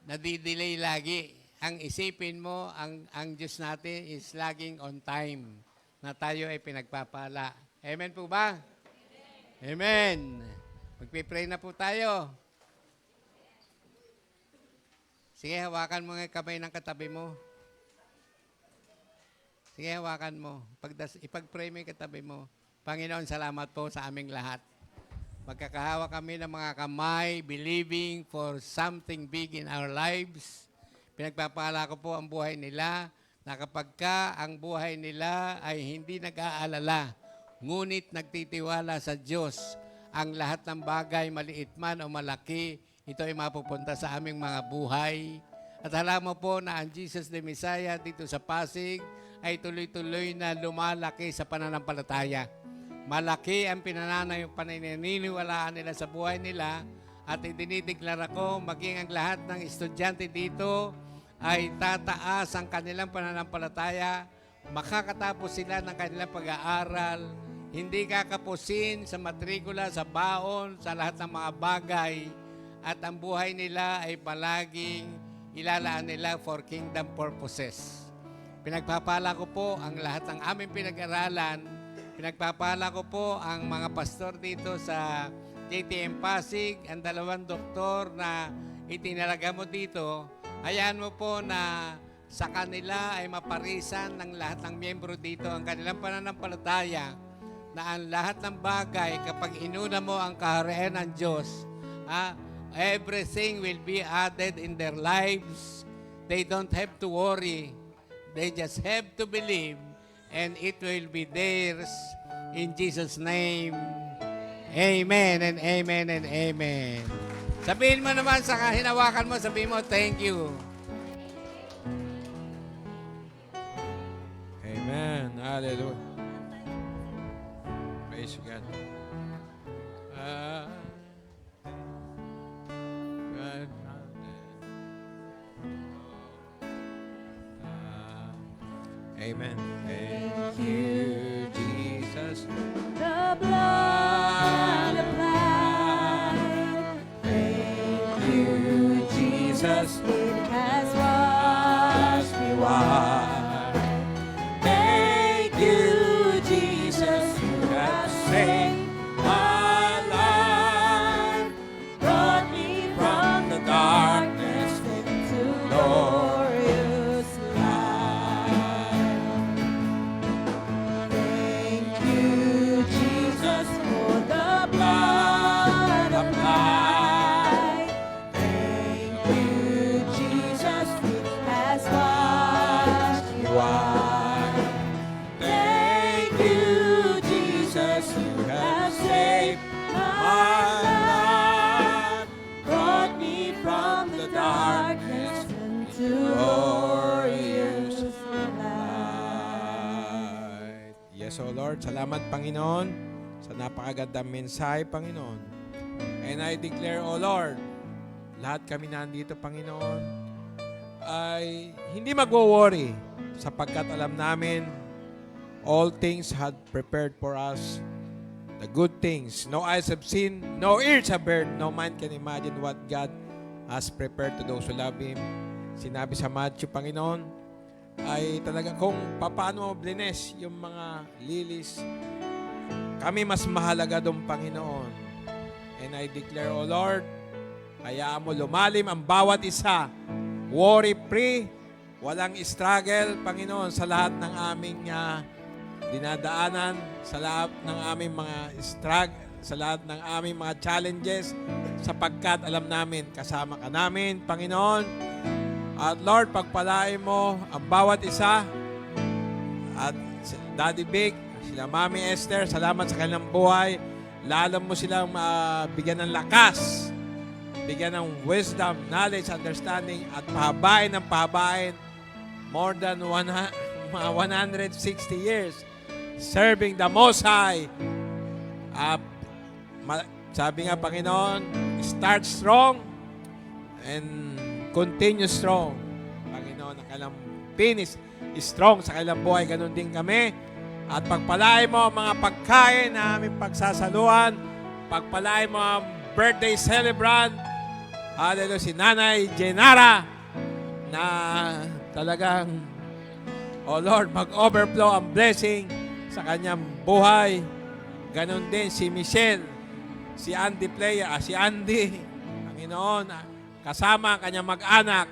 nadidelay lagi. ang isipin mo, ang Diyos natin is laging on time na tayo ay pinagpapala. Amen po ba? Amen. Magpipray na po tayo. Sige, hawakan mo nga yung kamay ng katabi mo. Sige, hawakan mo. Ipag-pray mo yung katabi mo. Panginoon, salamat po sa aming lahat. Magkakahawa kami ng mga kamay, believing for something big in our lives. Pinagpapala ko po ang buhay nila na kapag ang buhay nila ay hindi nag-aalala, ngunit nagtitiwala sa Diyos, ang lahat ng bagay, maliit man o malaki, ito ay mapupunta sa aming mga buhay. At alam mo po na ang Jesus the Messiah dito sa Pasig ay tuloy-tuloy na lumalaki sa pananampalataya. Malaki ang paniniwalaan nila sa buhay nila at idinideklara ko maging ang lahat ng estudyante dito ay tataas ang kanilang pananampalataya, makakatapos sila ng kanilang pag-aaral, hindi kakapusin sa matrikula, sa baon, sa lahat ng mga bagay, at ang buhay nila ay palaging ilalaan nila for kingdom purposes. Pinagpapala ko po ang lahat ng aming pinag-aralan. Pinagpapala ko po ang mga pastor dito sa JTM Pasig, ang 2 doktor na itinalaga mo dito. Hayaan mo po na sa kanila ay maparisan ng lahat ng miyembro dito ang kanilang pananampalataya na ang lahat ng bagay kapag inuna mo ang kaharian ng Diyos, everything will be added in their lives. They don't have to worry. They just have to believe and it will be theirs in Jesus' name. Amen and amen and amen. Sabihin mo naman sa hinawakan mo, sabihin mo, thank you. Amen. Hallelujah. Praise God. Amen. Thank you, Jesus. The blood applied. Thank you, Jesus. It has washed me white. Thank you, Jesus. You have saved my life. Brought me from the darkness into glorious light. Thank you, Jesus, for the blood applied. Thank you, Jesus, it has washed me white. Thank you, Jesus, you have saved my life. Brought me from the darkness into glorious light. Yes, O Lord. Salamat, Panginoon, sa napakagandang mensahe, Panginoon. And I declare, O Lord, lahat kami nandito, Panginoon, ay hindi magwo-worry sapagkat alam namin all things had prepared for us. The good things. No eyes have seen, no ears have heard, no mind can imagine what God has prepared to those who love Him. Sinabi sa Matthew, Panginoon, ay talaga kung paano mo blines yung mga lilies. Kami mas mahalaga doon, Panginoon. And I declare, O Lord, hayaan mo lumalim ang bawat isa. Worry-free, walang struggle, Panginoon, sa lahat ng aming dinadaanan, sa lahat ng aming mga sa lahat ng aming mga challenges, sapagkat alam namin, kasama ka namin, Panginoon. At Lord, pagpalain mo ang bawat isa. At Daddy Big, sila Mami Esther, salamat sa kanilang buhay. Lalo mo silang bigyan ng lakas, bigyan ng wisdom, knowledge, understanding, at pahabain ng pahabain more than 160 years serving the Most High. Sabi nga, Panginoon, start strong and continue strong. Panginoon, ang kailang finish strong sa kailang buhay. Ganun din kami. At pagpalain mo ang mga pagkain na aming pagsasaluhan. Pagpalain mo ang birthday celebrant. Hallelujah, si Nanay Jenara. na talagang, oh Lord, mag-overflow ang blessing sa kanyang buhay. Ganon din si Michelle, si Andy si Andy, Panginoon, kasama ang kanyang mag-anak.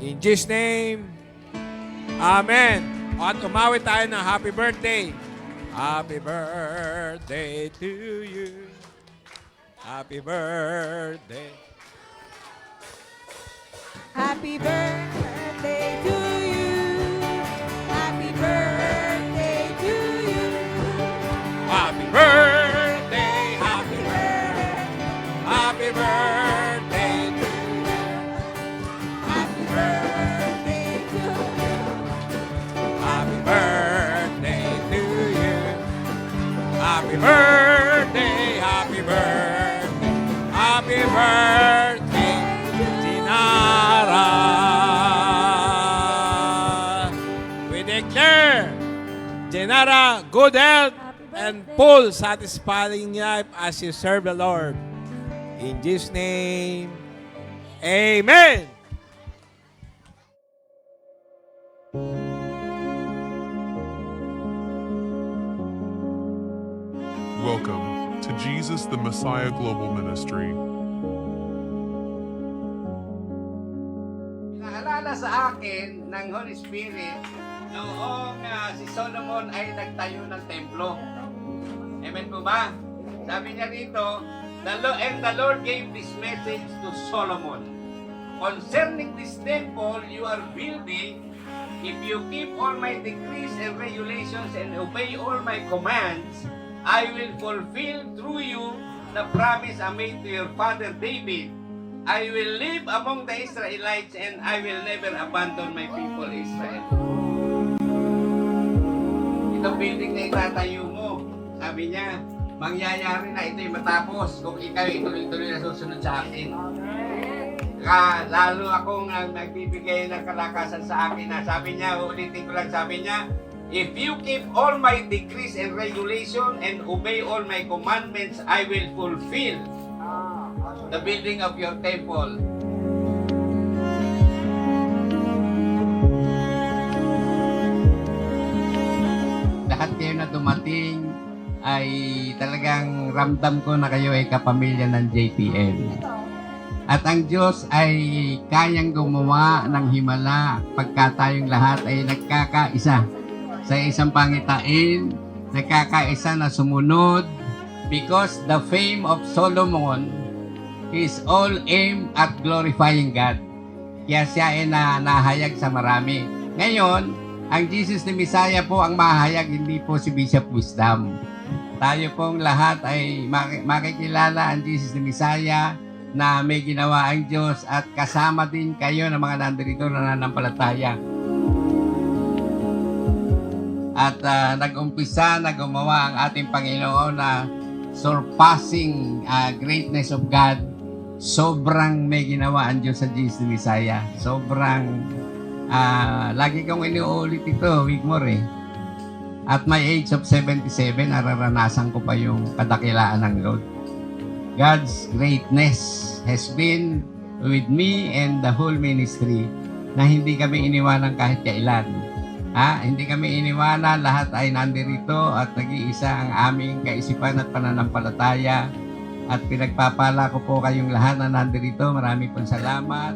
In Jesus' name, Amen. At umawit tayo ng happy birthday. Happy birthday to you. Happy birthday. Happy birthday to you. Happy birthday to you. Happy birthday. Happy birthday. Happy birthday to you. Happy birthday to you. Happy birthday to you. Happy birthday. Happy birthday. Happy birthday, Dinara. We declare, Dinara, good health and full satisfying life as you serve the Lord. In Jesus' name, Amen. Welcome to Jesus the Messiah Global Ministry. Naalala sa akin ng Holy Spirit noong si Solomon ay nagtayo ng templo. Amen po ba? Sabi niya rito, and the Lord gave this message to Solomon. Concerning this temple you are building, if you keep all my decrees and regulations and obey all my commands, I will fulfill through you the promise I made to your father David. I will live among the Israelites and I will never abandon my people Israel. Itong building na itatayo mo, sabi niya, mangyayari na ito'y matapos kung ikaw ituloy-tuloy na susunod sa akin. Lalo akong nagbibigay ng kalakasan sa akin na sabi niya, ulitin ko lang, sabi niya, if you keep all my decrees and regulation and obey all my commandments, I will fulfill the building of your temple. Lahat kayo na dumating ay talagang ramdam ko na kayo ay kapamilya ng JPL. At ang Diyos ay kayang gumawa ng himala pagka tayong lahat ay nagkakaisa sa isang pangitain, nagkakaisa na sumunod, because the fame of Solomon is all aimed at glorifying God. Kaya siya ay nahayag sa marami. Ngayon, ang Jesus ni Messiah po ang mahayag, hindi po si Bishop Wisdom. Tayo pong lahat ay makikilala ang Jesus ni Messiah na may ginawa ang Diyos at kasama din kayo ng mga nandirito na nananampalataya. At nag-umpisa na gumawa ang ating Panginoon na surpassing greatness of God. Sobrang may ginawa ang Diyos sa Jesus ni Messiah. Sobrang, lagi kong inuulit ito, Wigmore eh. At my age of 77, nararanasan ko pa yung kadakilaan ng Lord. God's greatness has been with me and the whole ministry na hindi kami iniwanan kahit kailan. Hindi kami iniwanan, lahat ay nandirito at nag-iisa ang aming kaisipan at pananampalataya. At pinagpapala ko po kayong lahat na nandirito. Marami pong salamat.